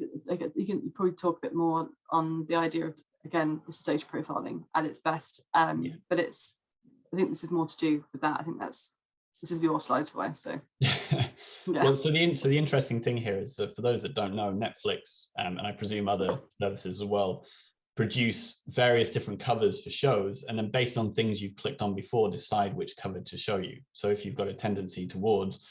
you can probably talk a bit more on the idea of, again, this is data profiling at its best. But I think this is more to do with that. I think this is your slide away. So Well, so the interesting thing here is that for those that don't know, Netflix and I presume other services as well produce various different covers for shows, and then based on things you've clicked on before, decide which cover to show you. So if you've got a tendency towards,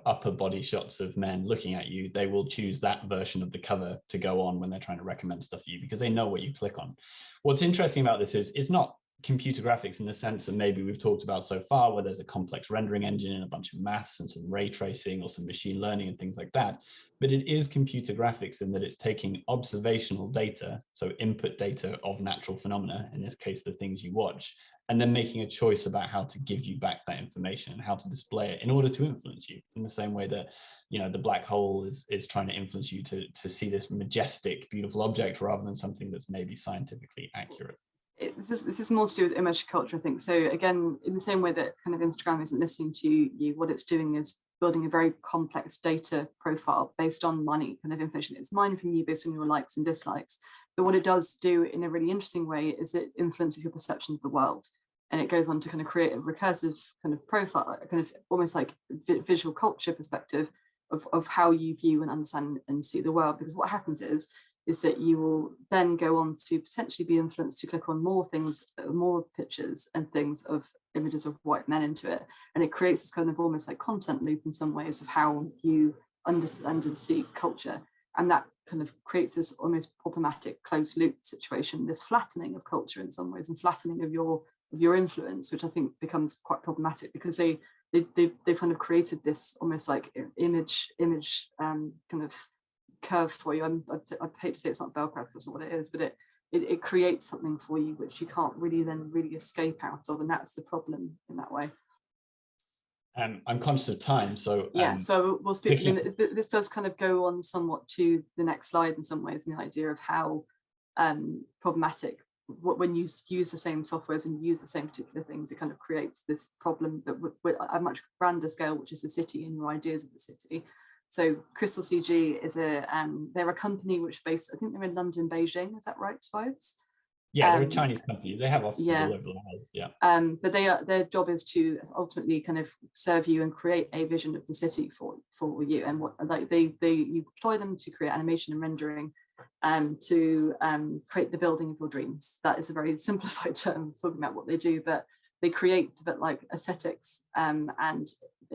upper body shots of men looking at you, they will choose that version of the cover to go on when they're trying to recommend stuff for you, because they know what you click on. What's interesting about this is it's not computer graphics in the sense that maybe we've talked about so far, where there's a complex rendering engine and a bunch of maths and some ray tracing or some machine learning and things like that. But it is computer graphics in that it's taking observational data, so input data of natural phenomena, in this case, the things you watch, and then making a choice about how to give you back that information and how to display it in order to influence you, in the same way that, the black hole is trying to influence you to see this majestic, beautiful object rather than something that's maybe scientifically accurate. This is more to do with image culture, I think. So again, in the same way that kind of Instagram isn't listening to you, what it's doing is building a very complex data profile based on money, kind of information it's mining from you based on your likes and dislikes. But what it does do in a really interesting way is it influences your perception of the world. And it goes on to kind of create a recursive kind of profile, kind of almost like visual culture perspective of how you view and understand and see the world. Because what happens is that you will then go on to potentially be influenced to click on more things, more pictures and things of images of white men into it. And it creates this kind of almost like content loop in some ways of how you understand and see culture. And that kind of creates this almost problematic closed loop situation, this flattening of culture in some ways and flattening of your influence, which I think becomes quite problematic because they've kind of created this almost like image kind of curve for you. I hate to say it's not bell curve, that's not what it is, but it creates something for you which you can't really escape out of, and that's the problem in that way. I'm conscious of time, so so we'll speak. This does kind of go on somewhat to the next slide in some ways, and the idea of how problematic when you use the same softwares and use the same particular things, it kind of creates this problem that with a much grander scale, which is the city and your ideas of the city. So Crystal CG is they're a company which based, I think they're in London, Beijing. Is that right, Tobias? Yeah, they're a Chinese company. They have offices all over the world. Yeah. But their job is to ultimately kind of serve you and create a vision of the city for you. And what like you deploy them to create animation and rendering to create the building of your dreams. That is a very simplified term talking about what they do, but they create a bit like aesthetics and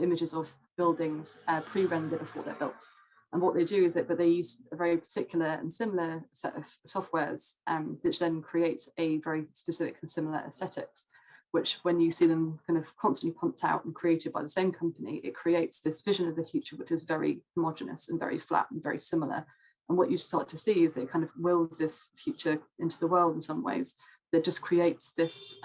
images of buildings pre-rendered before they're built. And what they do is that, but they use a very particular and similar set of softwares, which then creates a very specific and similar aesthetics, which when you see them kind of constantly pumped out and created by the same company, it creates this vision of the future, which is very homogeneous and very flat and very similar. And what you start to see is it kind of wills this future into the world in some ways, that just creates this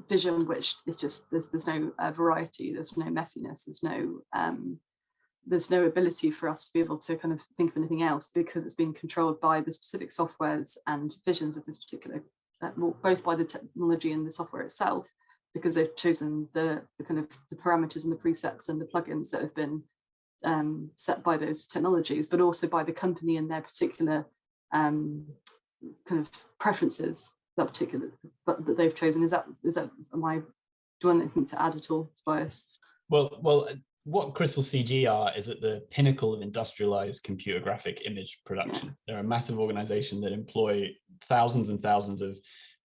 vision, which is just, there's no variety, there's no messiness, there's no ability for us to be able to kind of think of anything else, because it's being controlled by the specific softwares and visions of this particular, both by the technology and the software itself, because they've chosen the kind of the parameters and the presets and the plugins that have been set by those technologies, but also by the company and their particular kind of preferences that they've chosen. Do you want anything to add at all, Tobias? Well, what Crystal CG are is at the pinnacle of industrialized computer graphic image production. Yeah. They're a massive organization that employ thousands and thousands of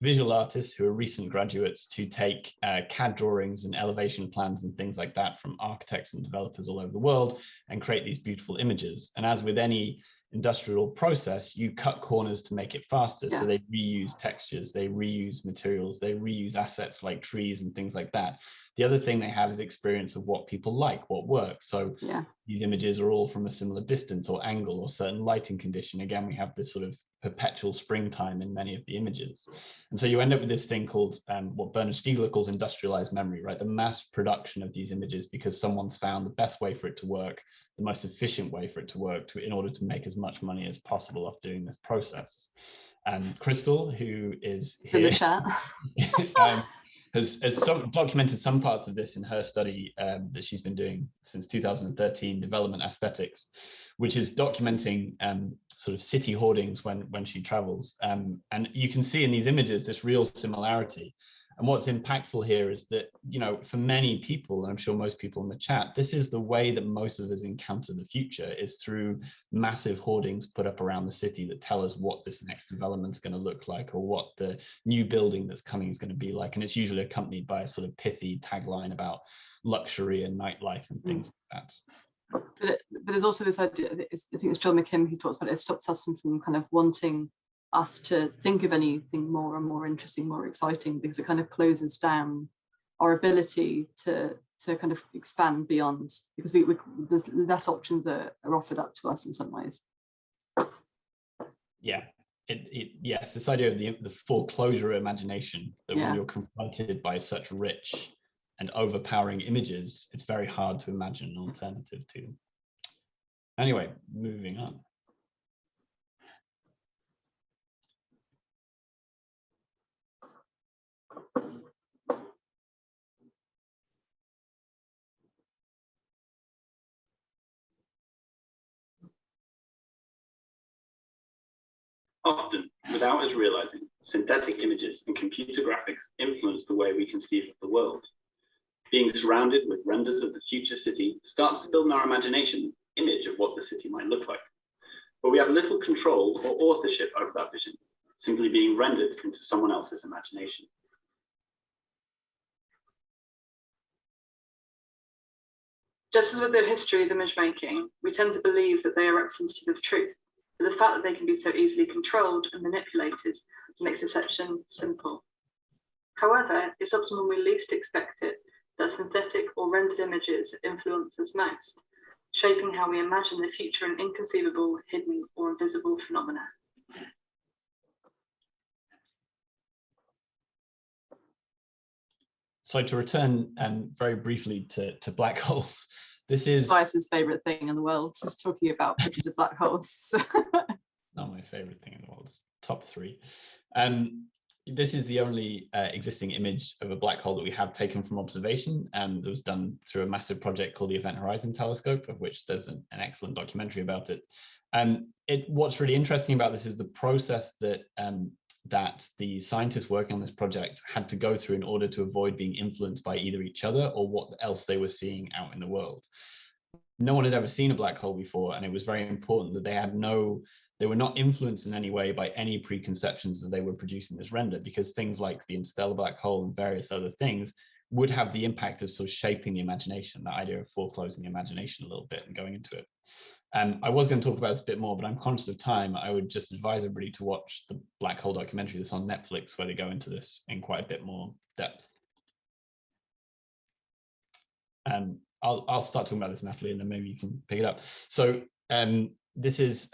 visual artists who are recent graduates to take CAD drawings and elevation plans and things like that from architects and developers all over the world and create these beautiful images. And as with any industrial process, you cut corners to make it faster. Yeah. So they reuse textures, they reuse materials, they reuse assets like trees and things like that. The other thing they have is experience of what people like, what works. So yeah. These images are all from a similar distance or angle or certain lighting condition. Again, we have this sort of perpetual springtime in many of the images. And so you end up with this thing called what Bernard Stiegler calls industrialized memory, right? The mass production of these images because someone's found the best way for it to work, the most efficient way for it to work in order to make as much money as possible off doing this process. Crystal, who is here, in the chat, has documented some parts of this in her study that she's been doing since 2013, Development Aesthetics, which is documenting sort of city hoardings when she travels. And you can see in these images this real similarity. And what's impactful here is that, you know, for many people, and I'm sure most people in the chat, this is the way that most of us encounter the future, is through massive hoardings put up around the city that tell us what this next development is going to look like or what the new building that's coming is going to be like. And it's usually accompanied by a sort of pithy tagline about luxury and nightlife and things like that. But there's also this idea, I think it's John McKim who talks about it stops us from kind of wanting us to think of anything more and more interesting, more exciting, because it kind of closes down our ability to kind of expand beyond, because there's less options that are offered up to us in some ways. Yeah, yes, this idea of the foreclosure imagination, that when you're confronted by such rich and overpowering images, it's very hard to imagine an alternative to them. Anyway, moving on. Often, without us realizing, synthetic images and computer graphics influence the way we conceive of the world. Being surrounded with renders of the future city starts to build in our imagination an image of what the city might look like. But we have little control or authorship over that vision, simply being rendered into someone else's imagination. Just as with the history of image making, we tend to believe that they are representative of truth. But the fact that they can be so easily controlled and manipulated makes deception simple. However, it's often when we least expect it that synthetic or rendered images influence us most, shaping how we imagine the future in inconceivable, hidden, or invisible phenomena. So to return very briefly to black holes, this is Tobias's favorite thing in the world, is talking about pictures of black holes. Not my favorite thing in the world, it's top 3. This is the only existing image of a black hole that we have taken from observation, and that was done through a massive project called the Event Horizon Telescope, of which there's an excellent documentary about it. What's really interesting about this is the process that that the scientists working on this project had to go through in order to avoid being influenced by either each other or what else they were seeing out in the world. No one had ever seen a black hole before, and it was very important that they had no they were not influenced in any way by any preconceptions as they were producing this render, because things like the interstellar black hole and various other things would have the impact of sort of shaping the imagination, that idea of foreclosing the imagination a little bit and going into it. I was going to talk about this a bit more, but I'm conscious of time. I would just advise everybody to watch the black hole documentary that's on Netflix, where they go into this in quite a bit more depth. I'll start talking about this, Natalie, and then maybe you can pick it up. So this is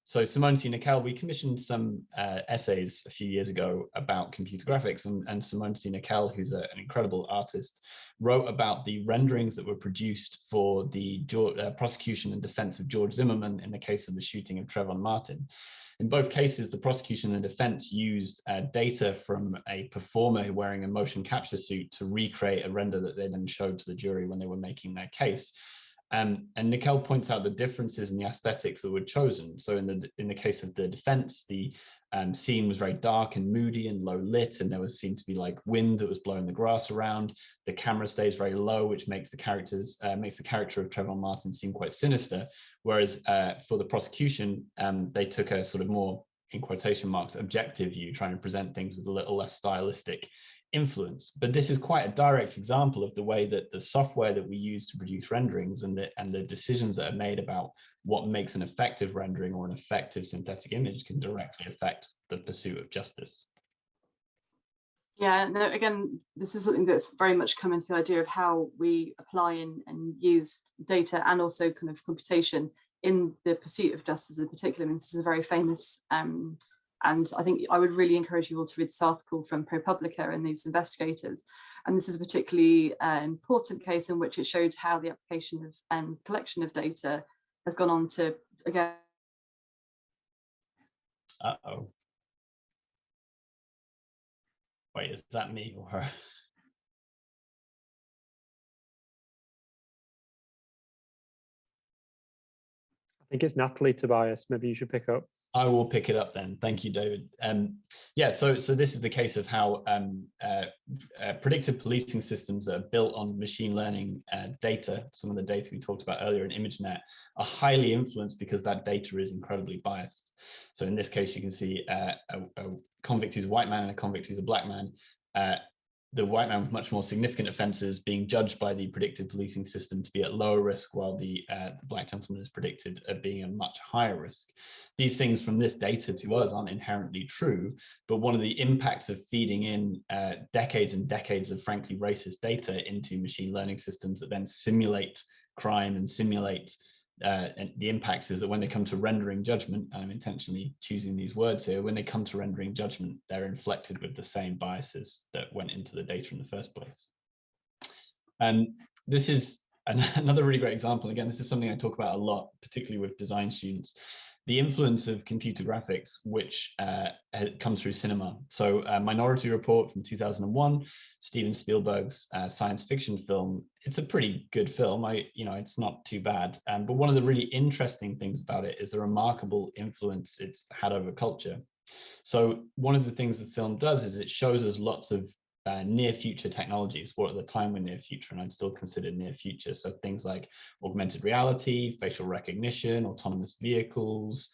so Simone C. Nickel. We commissioned some essays a few years ago about computer graphics, and Simone C. Nickel, who's an incredible artist, wrote about the renderings that were produced for the prosecution and defense of George Zimmerman in the case of the shooting of Trayvon Martin. In both cases, the prosecution and defense used data from a performer wearing a motion capture suit to recreate a render that they then showed to the jury when they were making their case. And Nickel points out the differences in the aesthetics that were chosen. So in the case of the defense, the scene was very dark and moody and low lit, and there seemed to be like wind that was blowing the grass around. The camera stays very low, which makes the character of Trayvon Martin seem quite sinister. Whereas for the prosecution, they took a sort of more, in quotation marks, objective view, trying to present things with a little less stylistic influence. But this is quite a direct example of the way that the software that we use to produce renderings and the decisions that are made about what makes an effective rendering or an effective synthetic image can directly affect the pursuit of justice. Yeah, no, again, this is something that's very much come into the idea of how we apply and use data and also kind of computation in the pursuit of justice in particular. I mean, this is a very famous and I think I would really encourage you all to read this article from ProPublica and these investigators. And this is a particularly important case in which it showed how the application of and collection of data has gone on to, again. Uh-oh. Wait, is that me or her? I think it's Natalie, Tobias. Maybe you should pick up. I will pick it up then. Thank you, David. Yeah, so this is the case of how predictive policing systems that are built on machine learning data, some of the data we talked about earlier in ImageNet, are highly influenced because that data is incredibly biased. So in this case, you can see a convict who's a white man and a convict who's a black man. The white man with much more significant offences being judged by the predictive policing system to be at lower risk, while the black gentleman is predicted at being a much higher risk. These things from this data to us aren't inherently true, but one of the impacts of feeding in decades and decades of frankly racist data into machine learning systems that then simulate crime and simulate and the impacts is that when they come to rendering judgment, and I'm intentionally choosing these words here, when they come to rendering judgment, they're inflected with the same biases that went into the data in the first place. And this is another really great example. Again, this is something I talk about a lot, particularly with design students. The influence of computer graphics, which comes through cinema. So Minority Report from 2001, Steven Spielberg's science fiction film. It's a pretty good film. It's not too bad. But one of the really interesting things about it is the remarkable influence it's had over culture. So one of the things the film does is it shows us lots of near future technologies, what at the time were near future, and I'd still consider near future. So things like augmented reality, facial recognition, autonomous vehicles,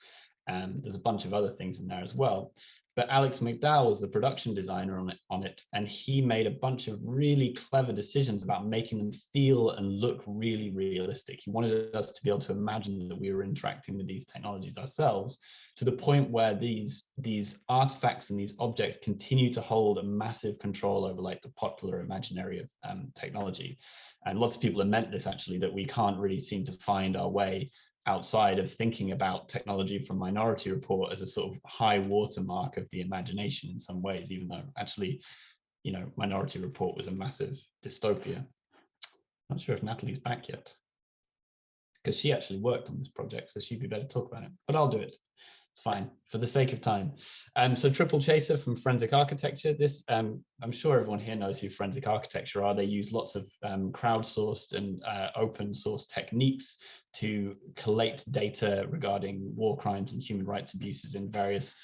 there's a bunch of other things in there as well. But Alex McDowell was the production designer on it, and he made a bunch of really clever decisions about making them feel and look really realistic. He wanted us to be able to imagine that we were interacting with these technologies ourselves, to the point where these artifacts and these objects continue to hold a massive control over like the popular imaginary of technology. And lots of people have meant this actually, that we can't really seem to find our way outside of thinking about technology from Minority Report as a sort of high watermark of the imagination in some ways, even though actually, Minority Report was a massive dystopia. Not sure if Natalie's back yet, because she actually worked on this project, so she'd be better to talk about it, but I'll do it. It's fine for the sake of time. So Triple Chaser from Forensic Architecture. This, I'm sure everyone here knows who Forensic Architecture are. They use lots of crowdsourced and open source techniques to collate data regarding war crimes and human rights abuses in various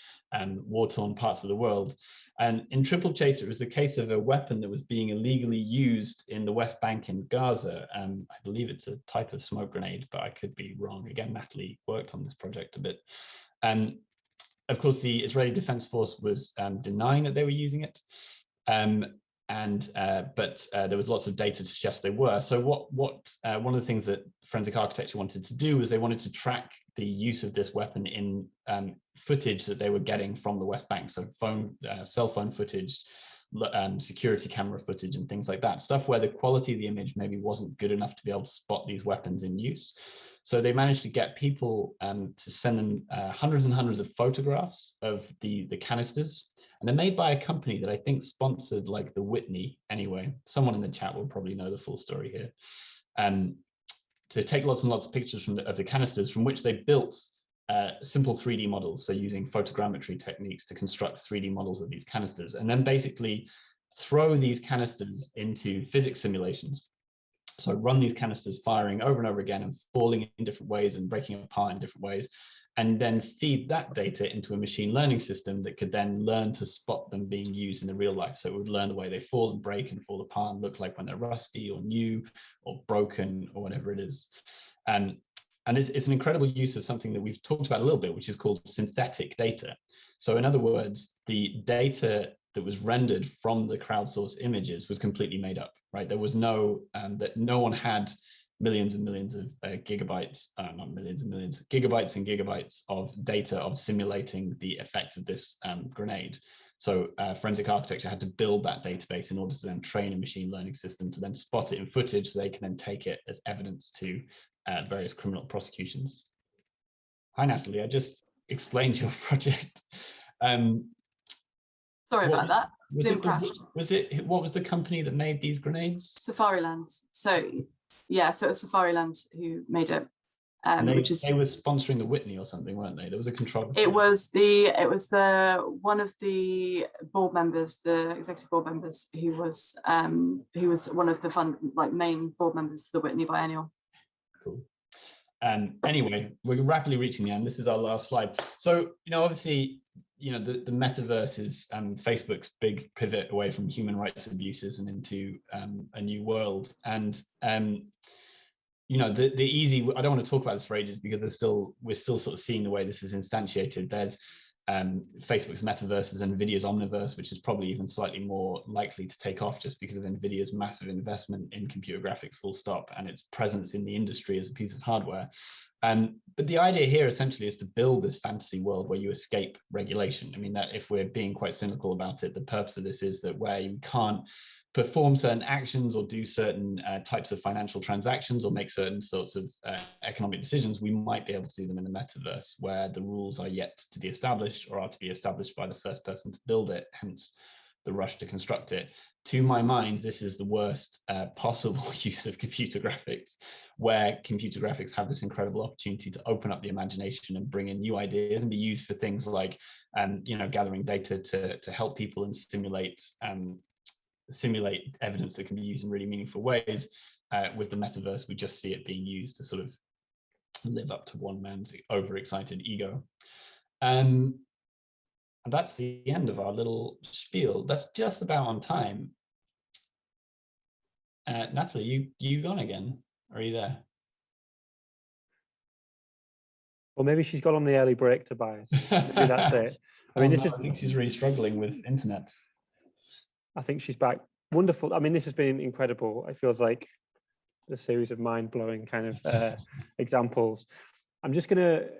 war-torn parts of the world. And in Triple Chaser, it was the case of a weapon that was being illegally used in the West Bank in Gaza. I believe it's a type of smoke grenade, but I could be wrong. Again, Natalie worked on this project a bit. Of course, the Israeli Defense Force was denying that they were using it. But there was lots of data to suggest they were. So one of the things that forensic architecture wanted to do was they wanted to track the use of this weapon in footage that they were getting from the West Bank. So cell phone footage, security camera footage and things like that. Stuff where the quality of the image maybe wasn't good enough to be able to spot these weapons in use. So they managed to get people to send them hundreds and hundreds of photographs of the canisters. And they're made by a company that I think sponsored like the Whitney anyway. Someone in the chat will probably know the full story here. To take lots and lots of pictures of the canisters, from which they built simple 3D models. So using photogrammetry techniques to construct 3D models of these canisters, and then basically throw these canisters into physics simulations. So run these canisters firing over and over again and falling in different ways and breaking apart in different ways, and then feed that data into a machine learning system that could then learn to spot them being used in the real life. So it would learn the way they fall and break and fall apart and look like when they're rusty or new or broken or whatever it is. And it's an incredible use of something that we've talked about a little bit, which is called synthetic data. So in other words, the data that was rendered from the crowdsourced images was completely made up, right? There was no, that no one had millions and millions of gigabytes, not millions and millions, gigabytes and gigabytes of data of simulating the effect of this grenade. So forensic architecture had to build that database in order to then train a machine learning system to then spot it in footage so they can then take it as evidence to various criminal prosecutions. Hi, Natalie, I just explained your project. Sorry about that. Zoom crashed. What was the company that made these grenades? Safariland. So yeah, so it was Safariland who made it. They were sponsoring the Whitney or something, weren't they? There was a controversy. It was one of the board members, the executive board members, who was one of the main board members of the Whitney Biennial. Cool. Anyway, we're rapidly reaching the end. This is our last slide. So, obviously, the metaverse is Facebook's big pivot away from human rights abuses and into a new world. And the easy, I don't want to talk about this for ages because we're still sort of seeing the way this is instantiated. There's Facebook's metaverses and Nvidia's omniverse, which is probably even slightly more likely to take off just because of Nvidia's massive investment in computer graphics full stop and its presence in the industry as a piece of hardware. But the idea here essentially is to build this fantasy world where you escape regulation. I mean, that if we're being quite cynical about it, the purpose of this is that where you can't perform certain actions or do certain types of financial transactions or make certain sorts of economic decisions, we might be able to do them in the metaverse where the rules are yet to be established or are to be established by the first person to build it, hence the rush to construct it. To my mind, this is the worst possible use of computer graphics, where computer graphics have this incredible opportunity to open up the imagination and bring in new ideas and be used for things like, gathering data to help people and simulate evidence that can be used in really meaningful ways. With the metaverse, we just see it being used to sort of live up to one man's overexcited ego. And that's the end of our little spiel. That's just about on time. Natalie, you gone again? Are you there? Well, maybe she's got on the early break, Tobias. Maybe that's it. I mean, I think she's really struggling with internet. I think she's back. Wonderful. I mean, this has been incredible. It feels like a series of mind-blowing kind of examples. I'm just going to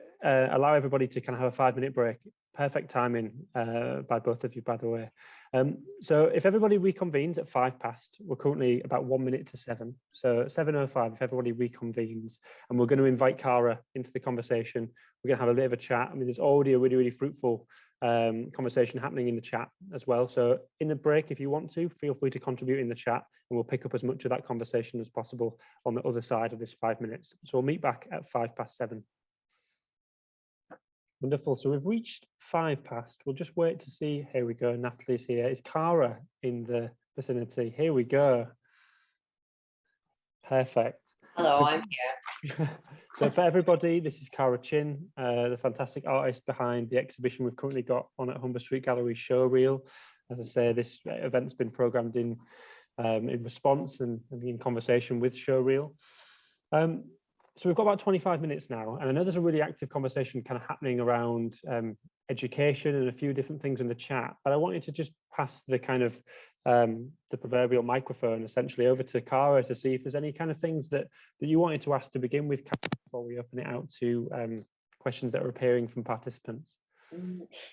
allow everybody to kind of have a 5-minute break. Perfect timing by both of you, by the way. So if everybody reconvenes at 5 past, we're currently about 1 minute to 7. So 7:05, if everybody reconvenes, and we're going to invite Cara into the conversation. We're going to have a bit of a chat. I mean, there's already a really, really fruitful conversation happening in the chat as well. So in the break, if you want to, feel free to contribute in the chat, and we'll pick up as much of that conversation as possible on the other side of this 5 minutes. So we'll meet back at 7:05. Wonderful. So we've reached 5 past. We'll just wait to see. Here we go. Natalie's here. Is Cara in the vicinity? Here we go. Perfect. Hello, I'm here. So for everybody, this is Cara Chin, the fantastic artist behind the exhibition we've currently got on at Humber Street Gallery, Showreel. As I say, this event's been programmed in response and in conversation with Showreel. So we've got about 25 minutes now, and I know there's a really active conversation kind of happening around education and a few different things in the chat, but I wanted to just pass the kind of the proverbial microphone essentially over to Cara to see if there's any kind of things that you wanted to ask to begin with before we open it out to questions that are appearing from participants.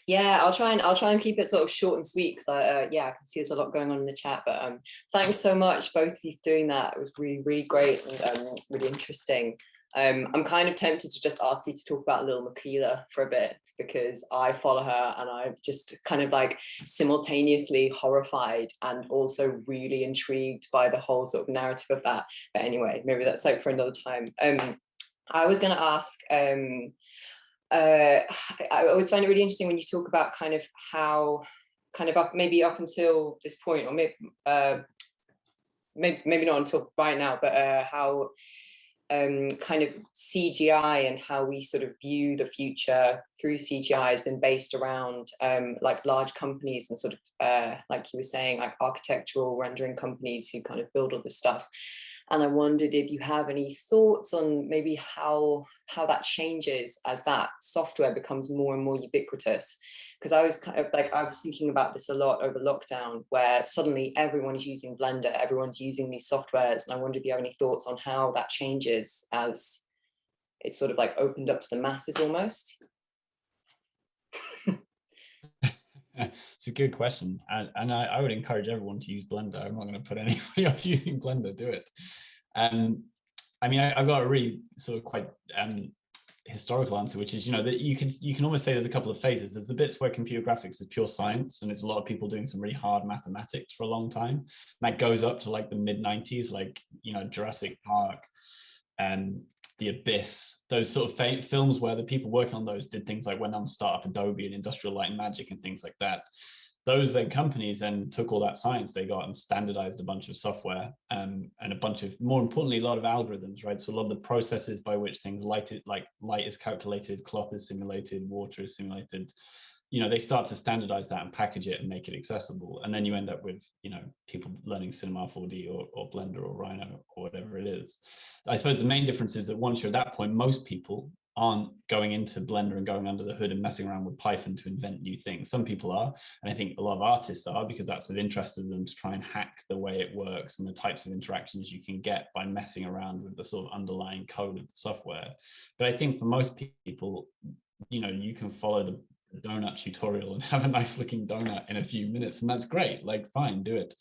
Yeah, I'll try and keep it sort of short and sweet, because yeah, I can see there's a lot going on in the chat. But thanks so much, both of you, for doing that. It was really great and really interesting. I'm kind of tempted to just ask you to talk about Lil Michaela for a bit, because I follow her and I'm just kind of like simultaneously horrified and also really intrigued by the whole sort of narrative of that. But anyway, maybe that's like for another time. I was going to ask, I always find it really interesting when you talk about kind of how, kind of maybe up until this point, or maybe not until right now, but how kind of CGI and how we sort of view the future through CGI has been based around like large companies and sort of like you were saying, like architectural rendering companies who kind of build all this stuff. And I wondered if you have any thoughts on maybe how that changes as that software becomes more and more ubiquitous. Because I was kind of like, I was thinking about this a lot over lockdown, where suddenly everyone's using Blender, everyone's using these softwares. And I wonder if you have any thoughts on how that changes as it's sort of like opened up to the masses almost. It's a good question, and I would encourage everyone to use Blender. I'm not going to put anybody off using Blender. Do it. I mean, I've got a really sort of quite historical answer, which is, you know, that you can almost say there's a couple of phases. There's the bits where computer graphics is pure science, and there's a lot of people doing some really hard mathematics for a long time. And that goes up to like the mid 90s, like, you know, Jurassic Park and The Abyss, those sort of films where the people working on those did things like went on to start up Adobe and Industrial Light and Magic and things like that. Those then companies then took all that science they got and standardized a bunch of software and a bunch of, more importantly, a lot of algorithms, right? So a lot of the processes by which things light is calculated, cloth is simulated, water is simulated, you know, they start to standardize that and package it and make it accessible. And then you end up with, you know, people learning Cinema 4D or Blender or Rhino or whatever it is. I suppose the main difference is that once you're at that point, most people aren't going into Blender and going under the hood and messing around with Python to invent new things. Some people are, and I think a lot of artists are, because that's what interested them, to try and hack the way it works and the types of interactions you can get by messing around with the sort of underlying code of the software. But I think for most people, you know, you can follow the donut tutorial and have a nice looking donut in a few minutes, and that's great. Like, fine, do it.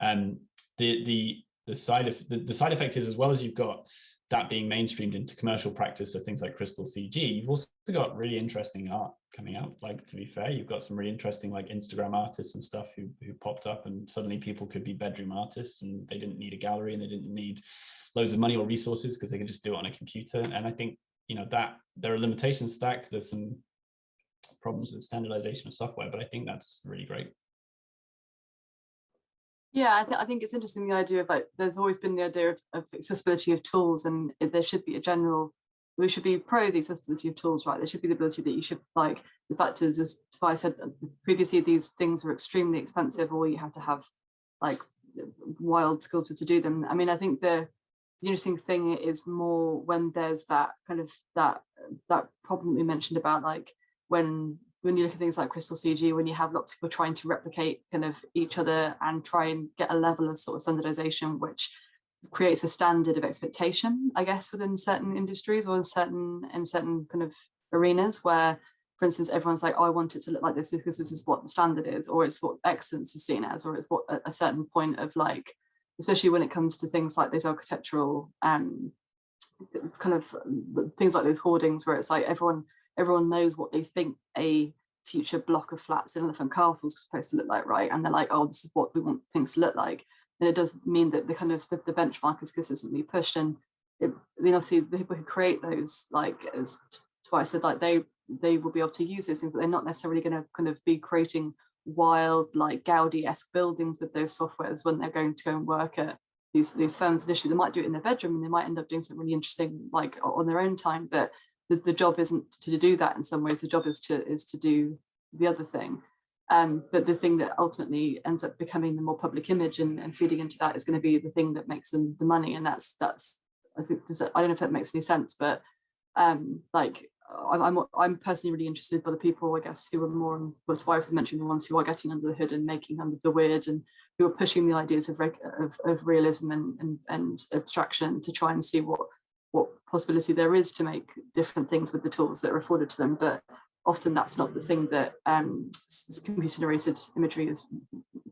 And the side effect is, as well as you've got that being mainstreamed into commercial practice, so things like Crystal CG, you've also got really interesting art coming out. Like, to be fair, you've got some really interesting like Instagram artists and stuff who popped up, and suddenly people could be bedroom artists, and they didn't need a gallery and they didn't need loads of money or resources, because they could just do it on a computer. And I think, you know, that there are limitations to that, because there's some problems with standardization of software, but I think that's really great. Yeah, I think it's interesting, the idea of like, there's always been the idea of accessibility of tools, and there should be we should be pro the accessibility of tools, right? There should be the ability that you should, like, the fact is, as Tobias said previously, these things were extremely expensive, or you have to have like wild skills to do them. I mean, I think the interesting thing is more when there's that kind of that problem we mentioned about, like, when you look at things like Crystal CG, when you have lots of people trying to replicate kind of each other and try and get a level of sort of standardization, which creates a standard of expectation, I guess, within certain industries or in certain kind of arenas, where, for instance, everyone's like, oh, I want it to look like this because this is what the standard is, or it's what excellence is seen as, or it's what a certain point of, like, especially when it comes to things like those architectural kind of things like those hoardings, where it's like everyone knows what they think a future block of flats in Elephant Castle is supposed to look like, right? And they're like, oh, this is what we want things to look like. And it does mean that the kind of the benchmark is consistently pushed. And I mean, obviously, the people who create those, like, as Tobias said, like, they will be able to use these things, but they're not necessarily going to kind of be creating wild, like, Gaudi-esque buildings with those softwares when they're going to go and work at these firms initially. They might do it in their bedroom, and they might end up doing something really interesting, like, on their own time, but the job isn't to do that. In some ways, the job is to do the other thing. But the thing that ultimately ends up becoming the more public image and feeding into that is going to be the thing that makes them the money. And that's I think I don't know if that makes any sense, but like I'm personally really interested by the people, I guess, who are more on what Tobias was mentioning, the ones who are getting under the hood and making under the weird, and who are pushing the ideas of realism and abstraction to try and see what possibility there is to make different things with the tools that are afforded to them. But often that's not the thing that computer generated imagery is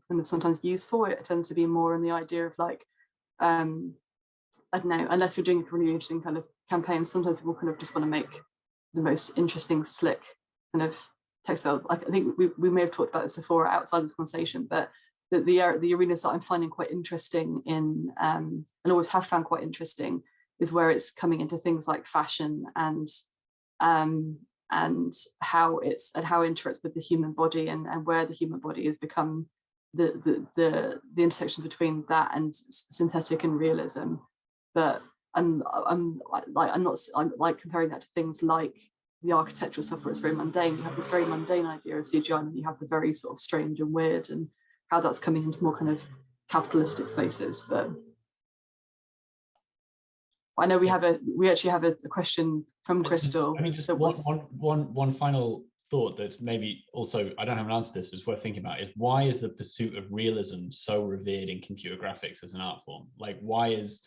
kind of sometimes used for. It tends to be more in the idea of like, I don't know, unless you're doing a really interesting kind of campaign, sometimes people kind of just want to make the most interesting, slick kind of textile. Like, I think we may have talked about this before outside this conversation, but the arenas that I'm finding quite interesting in, and always have found quite interesting, is where it's coming into things like fashion and how it interacts with the human body, and where the human body has become the intersection between that and synthetic and realism. But I'm like comparing that to things like the architectural stuff where it's very mundane. You have this very mundane idea of CGI, and you have the very sort of strange and weird, and how that's coming into more kind of capitalistic spaces. But I know we actually have a question from Crystal. I mean, just one final thought that's maybe also, I don't have an answer to this, but it's worth thinking about, is why is the pursuit of realism so revered in computer graphics as an art form? Like, why is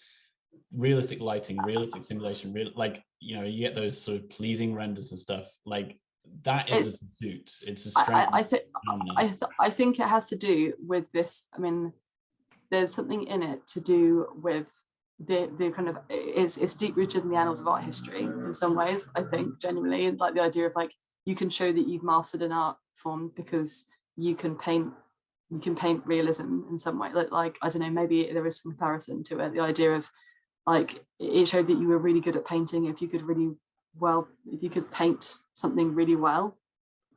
realistic lighting, realistic simulation, like, you know, you get those sort of pleasing renders and stuff, like that is the pursuit. It's a strange phenomenon. I think it has to do with this. I mean, there's something in it to do with the kind of, it's deep rooted in the annals of art history in some ways, I think, genuinely, like the idea of like, you can show that you've mastered an art form because you can paint realism in some way. Like I don't know, maybe there is some comparison to it, the idea of like, it showed that you were really good at painting if you could paint something really well,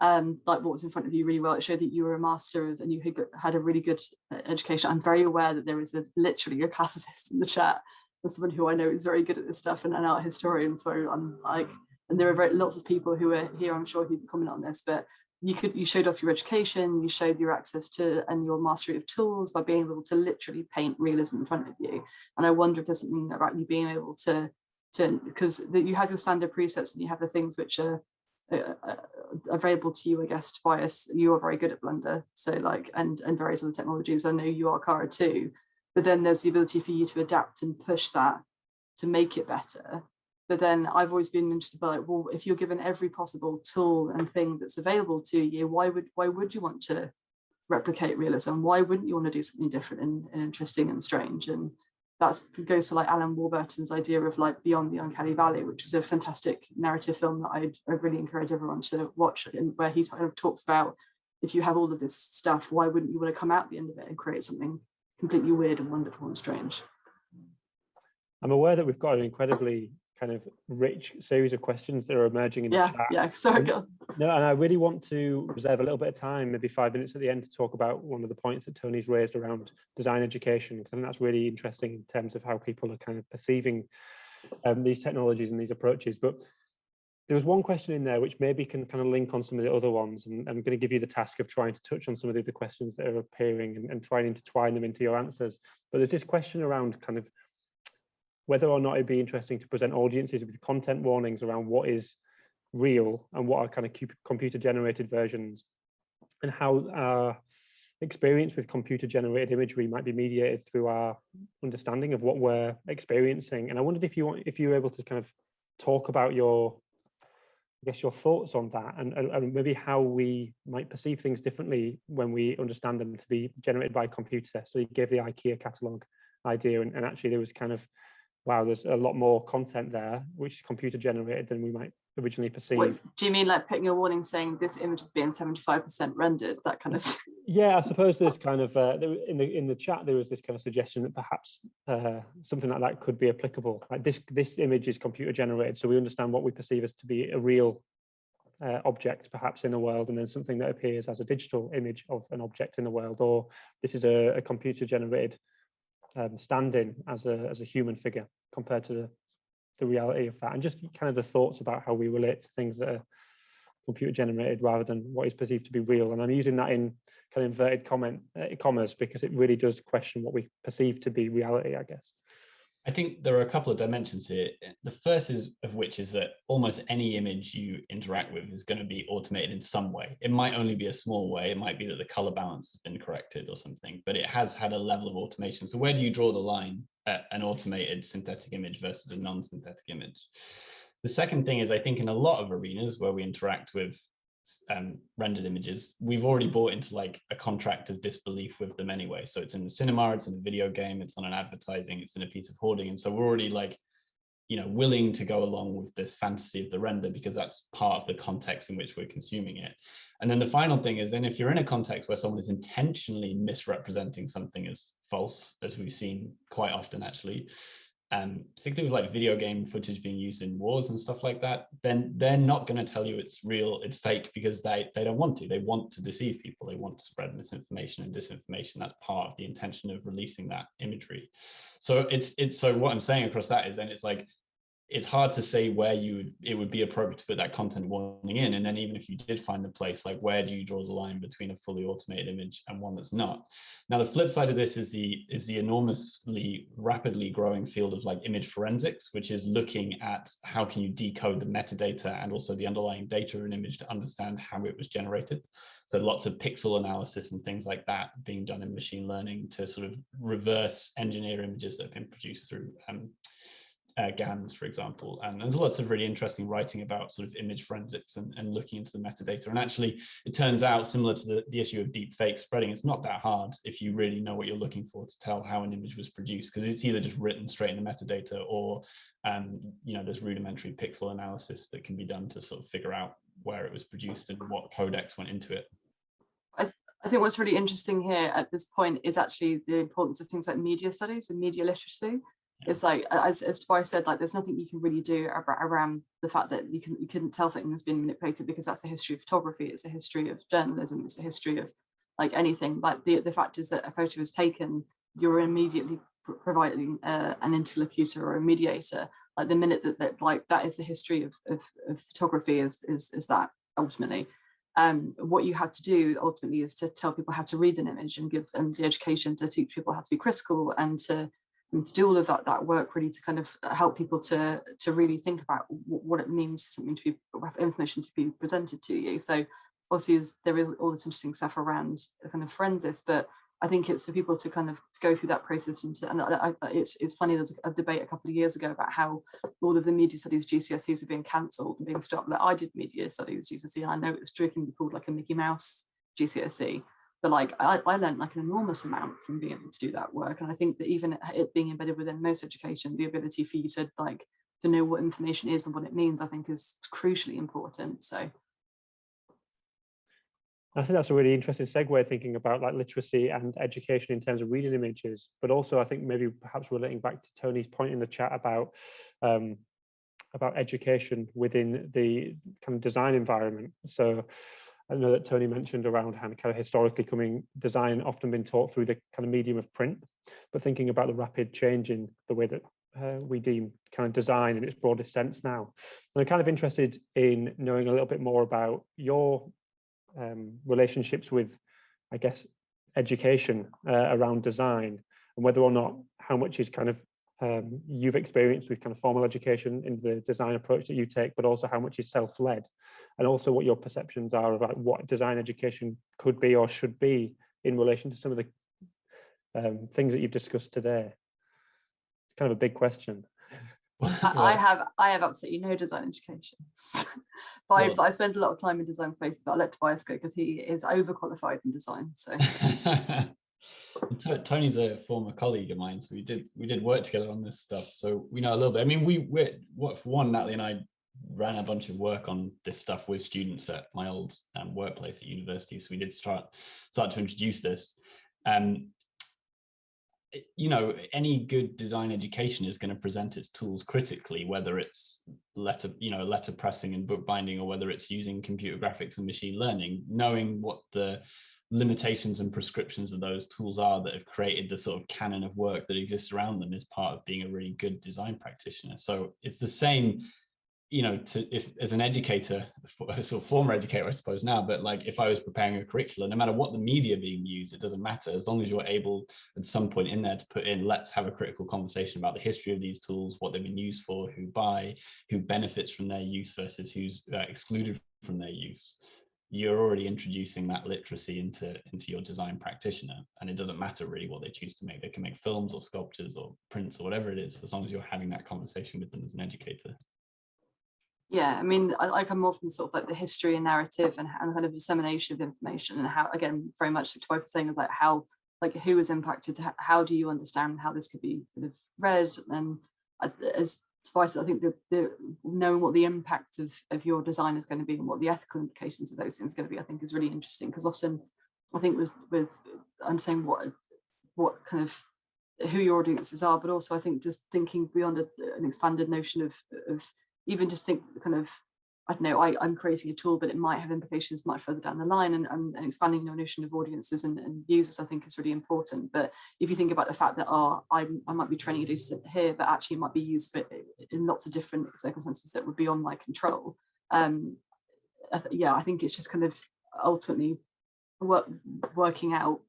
like what was in front of you really well. It showed that you were a master of, and you had a really good education. I'm very aware that there is literally a classicist in the chat, as someone who I know is very good at this stuff and an art historian. So I'm like, and there are lots of people who are here, I'm sure, who can comment on this, but you showed off your education, you showed your access to and your mastery of tools by being able to literally paint realism in front of you. And I wonder if there's something about you being able to because you have your standard presets and you have the things which are available to you, I guess. Tobias, you are very good at Blender, so like, and various other technologies. I know you are, Cara, too. But then there's the ability for you to adapt and push that to make it better. But then I've always been interested by, like, well, if you're given every possible tool and thing that's available to you, why would you want to replicate realism? Why wouldn't you want to do something different and interesting and strange? And that goes to like Alan Warburton's idea of like Beyond the Uncanny Valley, which is a fantastic narrative film that I really encourage everyone to watch, and where he kind of talks about, if you have all of this stuff, why wouldn't you want to come out at the end of it and create something completely weird and wonderful and strange? I'm aware that we've got an incredibly kind of rich series of questions that are emerging in the chat. Yeah, sorry. No, and I really want to reserve a little bit of time, maybe 5 minutes at the end, to talk about one of the points that Tony's raised around design education, because I think that's really interesting in terms of how people are kind of perceiving these technologies and these approaches. But there was one question in there which maybe can kind of link on some of the other ones, and I'm going to give you the task of trying to touch on some of the other questions that are appearing and try and intertwine them into your answers. But there's this question around kind of whether or not it'd be interesting to present audiences with content warnings around what is real and what are kind of computer generated versions, and how our experience with computer generated imagery might be mediated through our understanding of what we're experiencing. And I wondered if you were able to kind of talk about your thoughts on that, and maybe how we might perceive things differently when we understand them to be generated by a computer. So you gave the IKEA catalogue idea, and actually there was kind of, wow, there's a lot more content there which is computer generated than we might originally perceive. Wait, do you mean like putting a warning saying this image is being 75% rendered, that kind of? Yeah, I suppose there's kind of in the chat there was this kind of suggestion that perhaps something like that could be applicable. Like this image is computer generated, so we understand what we perceive as to be a real object perhaps in the world, and then something that appears as a digital image of an object in the world, or this is a computer generated stand-in as a human figure compared to the reality of that, and just kind of the thoughts about how we relate to things that are computer generated rather than what is perceived to be real. And I'm using that in kind of inverted commas because it really does question what we perceive to be reality, I guess. I think there are a couple of dimensions here. The first of which is that almost any image you interact with is going to be automated in some way. It might only be a small way. It might be that the color balance has been corrected or something, but it has had a level of automation. So where do you draw the line at an automated synthetic image versus a non-synthetic image? The second thing is, I think in a lot of arenas where we interact with rendered images, we've already bought into like a contract of disbelief with them anyway. So it's in the cinema, it's in a video game, it's on an advertising, it's in a piece of hoarding, and so we're already like, you know, willing to go along with this fantasy of the render because that's part of the context in which we're consuming it. And then the final thing is, then if you're in a context where someone is intentionally misrepresenting something as false, as we've seen quite often actually, particularly with like video game footage being used in wars and stuff like that, then they're not going to tell you it's real, it's fake, because they don't want to. They want to deceive people. They want to spread misinformation and disinformation. That's part of the intention of releasing that imagery. So so what I'm saying across that is, then it's like, it's hard to say where it would be appropriate to put that content warning in. And then even if you did find the place, like where do you draw the line between a fully automated image and one that's not? Now, the flip side of this is the enormously rapidly growing field of like image forensics, which is looking at how can you decode the metadata and also the underlying data of an image to understand how it was generated. So lots of pixel analysis and things like that being done in machine learning to sort of reverse engineer images that have been produced through GANs, for example. And there's lots of really interesting writing about sort of image forensics and looking into the metadata. And actually, it turns out, similar to the issue of deep fake spreading, it's not that hard if you really know what you're looking for to tell how an image was produced, because it's either just written straight in the metadata or, you know, there's rudimentary pixel analysis that can be done to sort of figure out where it was produced and what codecs went into it. I think what's really interesting here at this point is actually the importance of things like media studies and media literacy. It's like, as Tobias said, like there's nothing you can really do around the fact that you couldn't tell something has been manipulated, because that's a history of photography, it's a history of journalism, it's a history of like anything. Like the fact is that a photo is taken, you're immediately providing an interlocutor or a mediator. Like the minute that like that is the history of photography is that ultimately. What you have to do ultimately is to tell people how to read an image and give them the education to teach people how to be critical and to do all of that work, really, to kind of help people to really think about what it means for something to be, information to be presented to you. So obviously there is all this interesting stuff around kind of forensics, but I think it's for people to kind of go through that process. And it's funny, there's a debate a couple of years ago about how all of the media studies GCSEs are being cancelled and being stopped. Like I did media studies GCSE, and I know it was jokingly called like a Mickey Mouse GCSE. But like I learned like an enormous amount from being able to do that work. And I think that even it being embedded within most education, the ability for you to like to know what information is and what it means, I think is crucially important. So I think that's a really interesting segue, thinking about like literacy and education in terms of reading images, but also I think maybe perhaps relating back to Tony's point in the chat about education within the kind of design environment. So I know that Tony mentioned around how kind of historically coming design often been taught through the kind of medium of print, but thinking about the rapid change in the way that we deem kind of design in its broadest sense now. And I'm kind of interested in knowing a little bit more about your relationships with, I guess, education around design, and whether or not how much is kind of you've experienced with kind of formal education in the design approach that you take, but also how much is self-led, and also what your perceptions are about what design education could be or should be in relation to some of the things that you've discussed today. It's kind of a big question. I have absolutely no design education, but I spend a lot of time in design spaces. But I let Tobias go because he is overqualified in design. So Tony's a former colleague of mine, so we did work together on this stuff, so we know a little bit. I mean, for one, Natalie and I ran a bunch of work on this stuff with students at my old workplace at university, so we did start to introduce this. You know, any good design education is going to present its tools critically, whether it's letter pressing and bookbinding, or whether it's using computer graphics and machine learning. Knowing what the limitations and prescriptions of those tools are that have created the sort of canon of work that exists around them is part of being a really good design practitioner. So it's the same, if as an educator, a sort of former educator, I suppose now, but like if I was preparing a curriculum, no matter what the media being used, it doesn't matter, as long as you're able at some point in there to put in, let's have a critical conversation about the history of these tools, what they've been used for, who benefits from their use versus who's excluded from their use. You're already introducing that literacy into your design practitioner, and it doesn't matter really what they choose to make. They can make films or sculptures or prints or whatever it is, as long as you're having that conversation with them as an educator. Yeah, I mean, I come more from sort of like the history and narrative and kind of dissemination of information, and how, again, very much like Tobias was saying, is like how, like who is impacted, how do you understand how this could be kind of read, and as Tobias, I think the knowing what the impact of your design is going to be and what the ethical implications of those things are going to be, I think is really interesting, because often I think with I'm saying what kind of who your audiences are, but also I think just thinking beyond an expanded notion of even just think kind of, I don't know, I'm creating a tool, but it might have implications much further down the line, and expanding your notion of audiences and users, I think is really important. But if you think about the fact that I might be training a data set here, but actually it might be used in lots of different circumstances that would be on my control. I think it's just kind of ultimately working out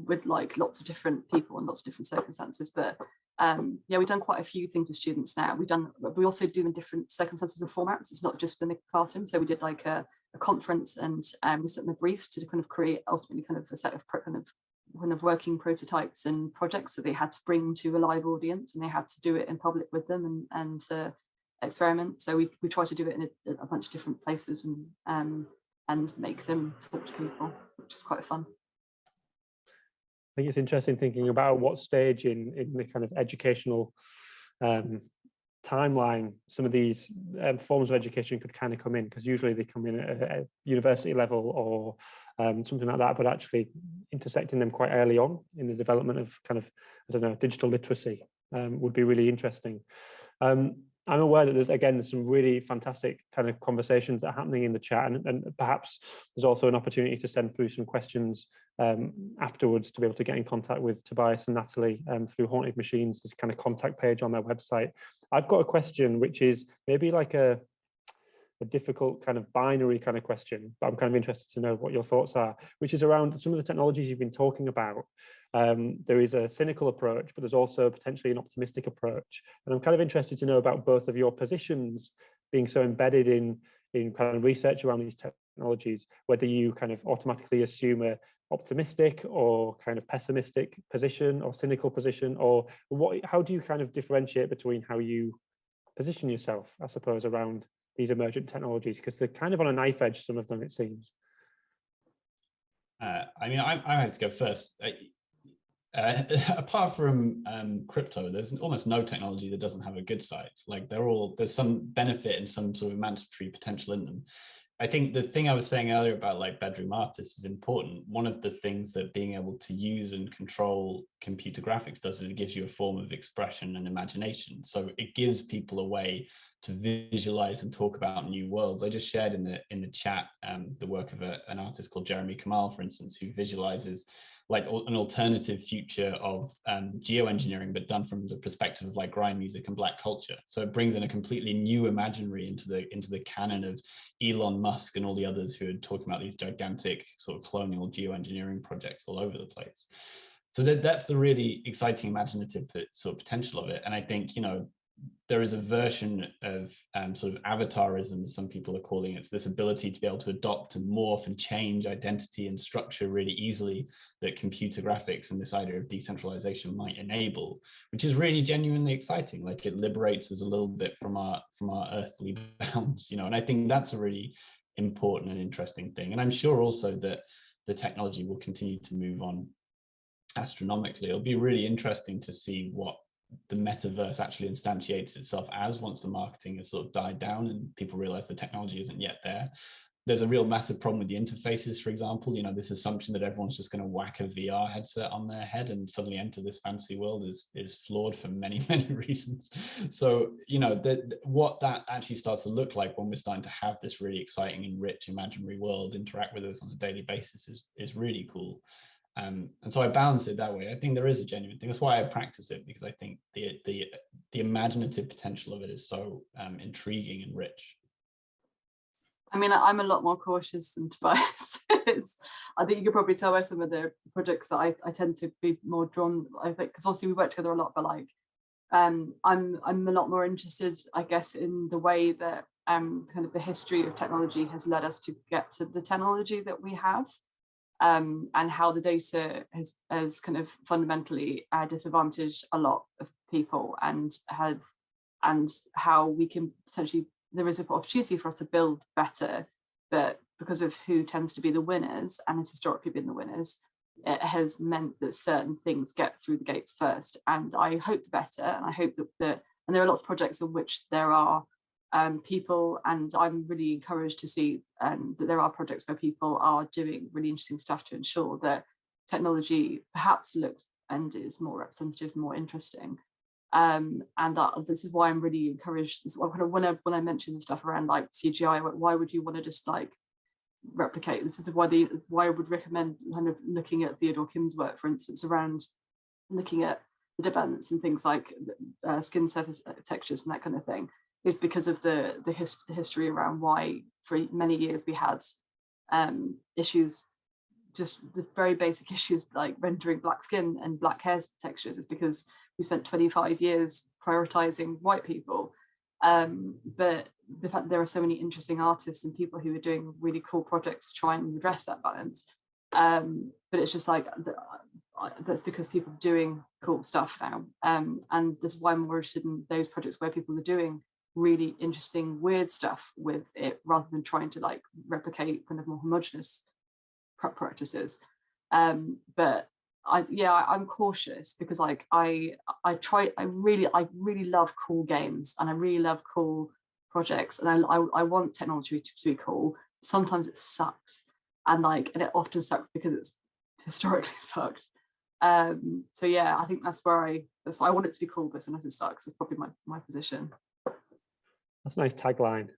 with like lots of different people and lots of different circumstances. But we've done quite a few things with students now. We also do in different circumstances and formats. It's not just within the classroom. So we did like a conference, and we sent them a brief to kind of create ultimately kind of a set of kind of working prototypes and projects that they had to bring to a live audience, and they had to do it in public with them and experiment. So we try to do it in a bunch of different places and make them talk to people, which is quite fun. I think it's interesting thinking about what stage in the kind of educational timeline some of these forms of education could kind of come in, because usually they come in at a university level or something like that, but actually intersecting them quite early on in the development of kind of, I don't know, digital literacy would be really interesting. I'm aware that there's some really fantastic kind of conversations that are happening in the chat, and perhaps there's also an opportunity to send through some questions afterwards to be able to get in contact with Tobias and Natalie through Haunted Machines. There's a kind of contact page on their website. I've got a question which is maybe like a difficult kind of binary kind of question, but I'm kind of interested to know what your thoughts are, which is around some of the technologies you've been talking about. There is a cynical approach, but there's also potentially an optimistic approach. And I'm kind of interested to know about both of your positions being so embedded in kind of research around these technologies, whether you kind of automatically assume a optimistic or kind of pessimistic position or cynical position, or how do you kind of differentiate between how you position yourself, I suppose, around these emergent technologies, because they're kind of on a knife edge, some of them, it seems. I mean, I had to go first. Apart from crypto, there's almost no technology that doesn't have a good side. Like there's some benefit and some sort of emancipatory potential in them. I think the thing I was saying earlier about like bedroom artists is important. One of the things that being able to use and control computer graphics does is it gives you a form of expression and imagination. So it gives people a way to visualize and talk about new worlds. I just shared in the chat the work of an artist called Jeremy Kamal, for instance, who visualizes like an alternative future of geoengineering, but done from the perspective of like grime music and black culture. So it brings in a completely new imaginary into the canon of Elon Musk and all the others who are talking about these gigantic sort of colonial geoengineering projects all over the place. So that's the really exciting imaginative sort of potential of it. And I think, there is a version of sort of avatarism, as some people are calling it. It's this ability to be able to adopt and morph and change identity and structure really easily that computer graphics and this idea of decentralization might enable, which is really genuinely exciting. Like it liberates us a little bit from our earthly bounds, and I think that's a really important and interesting thing. And I'm sure also that the technology will continue to move on astronomically. It'll be really interesting to see what the metaverse actually instantiates itself as once the marketing has sort of died down and people realize the technology isn't yet there. There's a real massive problem with the interfaces, for example. This assumption that everyone's just going to whack a VR headset on their head and suddenly enter this fancy world is flawed for many, many reasons. So, what that actually starts to look like when we're starting to have this really exciting and rich imaginary world interact with us on a daily basis is really cool. And so I balance it that way. I think there is a genuine thing. That's why I practice it, because I think the imaginative potential of it is so intriguing and rich. I mean, I'm a lot more cautious than Tobias is. I think you could probably tell by some of the projects that I tend to be more drawn, I think, because obviously we work together a lot, but like I'm a lot more interested, I guess, in the way that kind of the history of technology has led us to get to the technology that we have, and how the data has kind of fundamentally disadvantaged a lot of people, and how we can potentially, there is an opportunity for us to build better, but because of who tends to be the winners and has historically been the winners, it has meant that certain things get through the gates first. And I hope the better, and I hope that and there are lots of projects in which there are people, and I'm really encouraged to see that there are projects where people are doing really interesting stuff to ensure that technology perhaps looks and is more representative and more interesting. And this is why I'm really encouraged. This, when I mention stuff around like CGI, why would you want to just like replicate? This is why I would recommend kind of looking at Theodore Kim's work, for instance, around looking at the developments and things like skin surface textures and that kind of thing, is because of the history around why for many years we had issues, just the very basic issues like rendering black skin and black hair textures, is because we spent 25 years prioritizing white people. But the fact there are so many interesting artists and people who are doing really cool projects to try and address that balance. But it's just like, that's because people are doing cool stuff now. And this is why I'm more interested in those projects where people are doing really interesting, weird stuff with it, rather than trying to like replicate kind of more homogenous practices. But I'm cautious, because like I really love cool games, and I really love cool projects, and I want technology to be cool. Sometimes it sucks, and it often sucks because it's historically sucked. So yeah, I think that's why I want it to be cool, but sometimes it sucks. It's probably my position. That's a nice tagline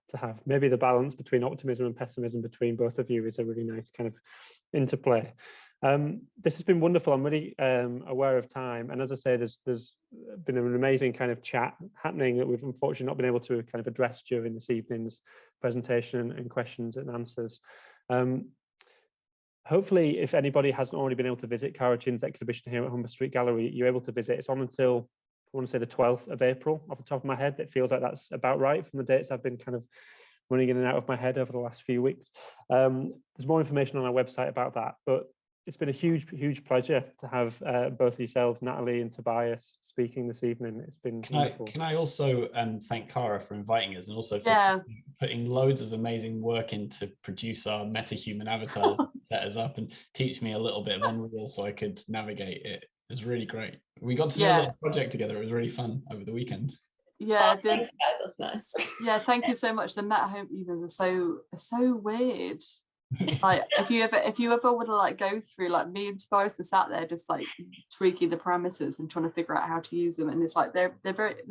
to have. Maybe the balance between optimism and pessimism between both of you is a really nice kind of interplay. This has been wonderful. I'm really aware of time, and as I say, there's been an amazing kind of chat happening that we've unfortunately not been able to kind of address during this evening's presentation and questions and answers. Hopefully, if anybody hasn't already been able to visit Cara Chin's exhibition here at Humber Street Gallery, you're able to visit. It's on until, I want to say, the 12th of April, off the top of my head. It feels like that's about right from the dates I've been kind of running in and out of my head over the last few weeks. There's more information on our website about that, but it's been a huge pleasure to have both of yourselves, Natalie and Tobias, speaking this evening. It's been wonderful. Can I also thank Cara for inviting us, and also for putting loads of amazing work in to produce our meta-human avatar, set us up and teach me a little bit of Unreal so I could navigate it. It was really great. We got to do a little project together. It was really fun over the weekend. Yeah, thanks guys, that's nice. Yeah, thank you so much. The meta home events are so weird. Like if you ever want to like go through, like me and Tobias are sat there just like tweaking the parameters and trying to figure out how to use them, and it's like they're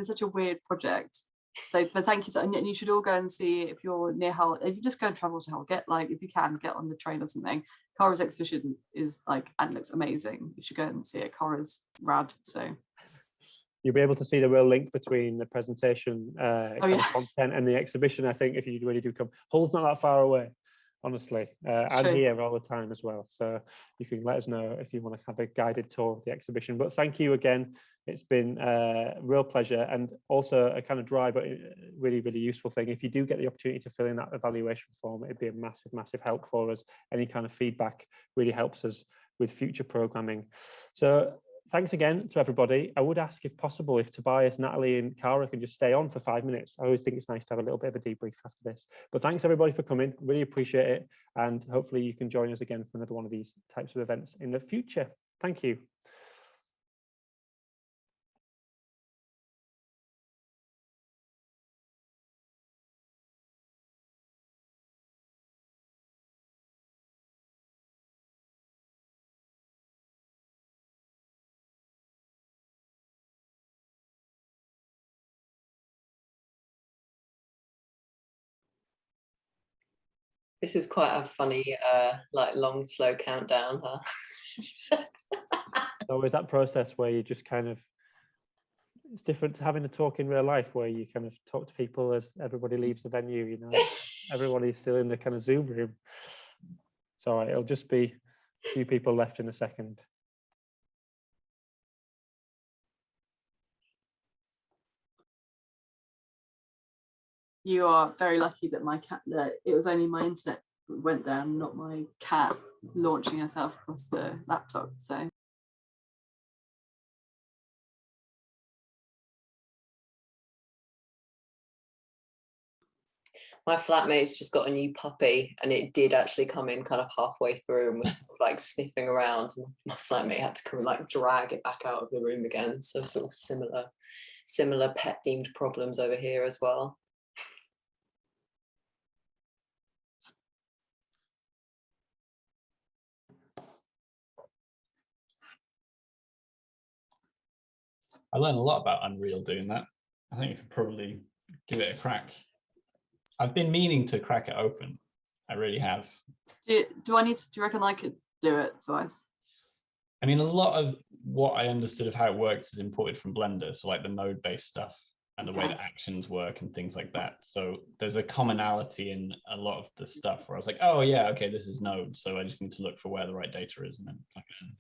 such a weird project. So but thank you, and you should all go and see if you're near Hull. If you just go and travel to Hull, if you can get on the train or something. Cara's exhibition is like, and looks amazing. You should go and see it. Cara's rad. So you'll be able to see the real link between the presentation content and the exhibition, I think, if you really do come. Hull's not that far away, honestly. I'm here all the time as well, so you can let us know if you want to have a guided tour of the exhibition. But thank you again. It's been a real pleasure, and also a kind of dry but really useful thing. If you do get the opportunity to fill in that evaluation form, it'd be a massive help for us. Any kind of feedback really helps us with future programming. So thanks again to everybody. I would ask, if possible, if Tobias, Natalie and Cara can just stay on for 5 minutes. I always think it's nice to have a little bit of a debrief after this. But thanks everybody for coming, really appreciate it. And hopefully you can join us again for another one of these types of events in the future. Thank you. This is quite a funny, like long, slow countdown, huh? always that process where you just kind of, it's different to having a talk in real life where you kind of talk to people as everybody leaves the venue, you know, everybody's still in the kind of Zoom room. It's all right, it'll just be a few people left in a second. You are very lucky that my cat, that it was only my internet went down, not my cat launching herself across the laptop. So my flatmate's just got a new puppy, and it did actually come in kind of halfway through and was sort of like sniffing around, and my flatmate had to come and like drag it back out of the room again. So sort of similar pet themed problems over here as well. I learned a lot about Unreal doing that. I think we could probably give it a crack. I've been meaning to crack it open. I really have. do I need to, do you reckon I could do it twice? I mean, a lot of what I understood of how it works is imported from Blender. So like the node-based stuff and the way that actions work and things like that. So there's a commonality in a lot of the stuff where I was like, oh yeah, okay, this is node. So I just need to look for where the right data is and then plug it in.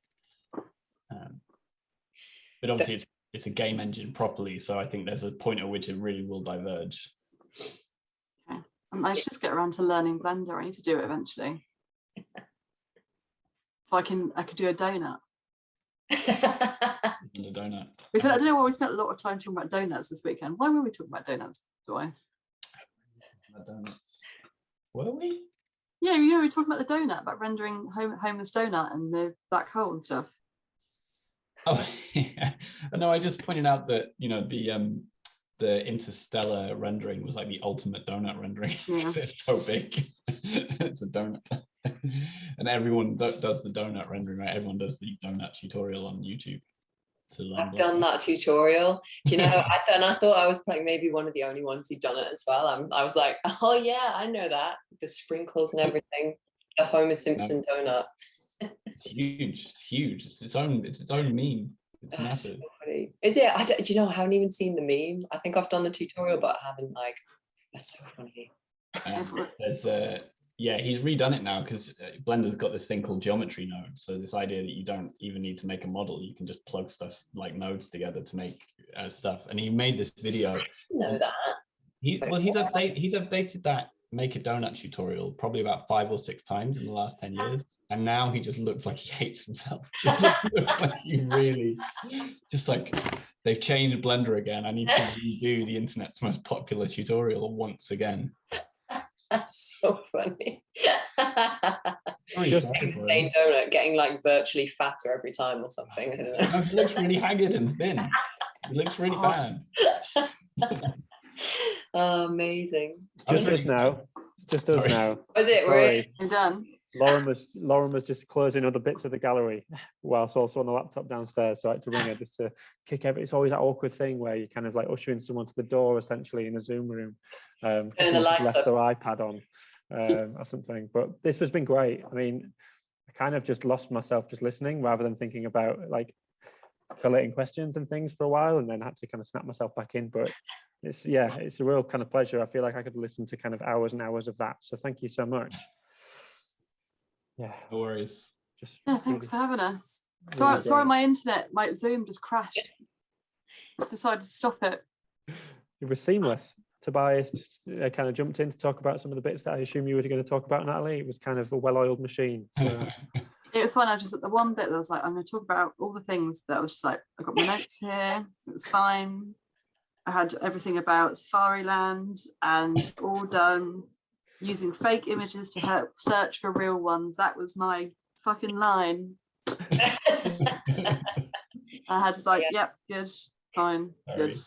But obviously it's a game engine properly. So I think there's a point at which it really will diverge. Okay. I should just get around to learning Blender. I need to do it eventually. So I could do a donut. A donut. I don't know why we spent a lot of time talking about donuts this weekend. Why were we talking about donuts, Tobias? Donuts. Were we? Yeah, we were talking about the donut, about rendering Homer's donut and the black hole and stuff. Oh yeah. No, I just pointed out that, you know, the interstellar rendering was like the ultimate donut rendering. Yeah. It's so big. It's a donut. And everyone does the donut rendering, right? Everyone does the donut tutorial on YouTube. I've done that tutorial. Do you know, I thought I was like maybe one of the only ones who'd done it as well. I was like, oh yeah, I know that. The sprinkles and everything. The Homer Simpson donut. It's huge. It's huge. It's its own meme. It's massive. So is it? Do you know, I haven't even seen the meme. I think I've done the tutorial, but I haven't like, that's so funny. Yeah, he's redone it now because Blender's got this thing called geometry nodes. So this idea that you don't even need to make a model, you can just plug stuff like nodes together to make stuff. And he made this video. I didn't know that. He's updated that make a donut tutorial probably about 5 or 6 times in the last 10 years. And now he just looks like he hates himself. Like he really, just like, they've changed Blender again. I need to redo the internet's most popular tutorial once again. That's so funny. Just insane donut getting like virtually fatter every time or something. I don't know. It looks really haggard and thin. It looks really bad. Oh, amazing. Just us now. Just us now. Was it? Sorry. We're done. Lauren was just closing other bits of the gallery whilst also on the laptop downstairs. So I had to ring her just to kick it's always that awkward thing where you kind of like ushering someone to the door essentially in a Zoom room. And the left their iPad on or something. But this has been great. I mean, I kind of just lost myself just listening rather than thinking about like collating questions and things for a while, and then had to kind of snap myself back in. But it's a real kind of pleasure. I feel like I could listen to kind of hours and hours of that. So thank you so much. Yeah, no worries. Thanks for having us. Sorry, my internet, my Zoom just crashed. Just decided to stop it. It was seamless. Tobias just kind of jumped in to talk about some of the bits that I assume you were going to talk about, Natalie. It was kind of a well-oiled machine. So. It was fun. I just at the one bit that I was like, I'm going to talk about all the things that I was just like, I got my notes here. It was fine. I had everything about Safari Land and all done using fake images to help search for real ones. That was my fucking line. I had to like, yep, good, fine, good.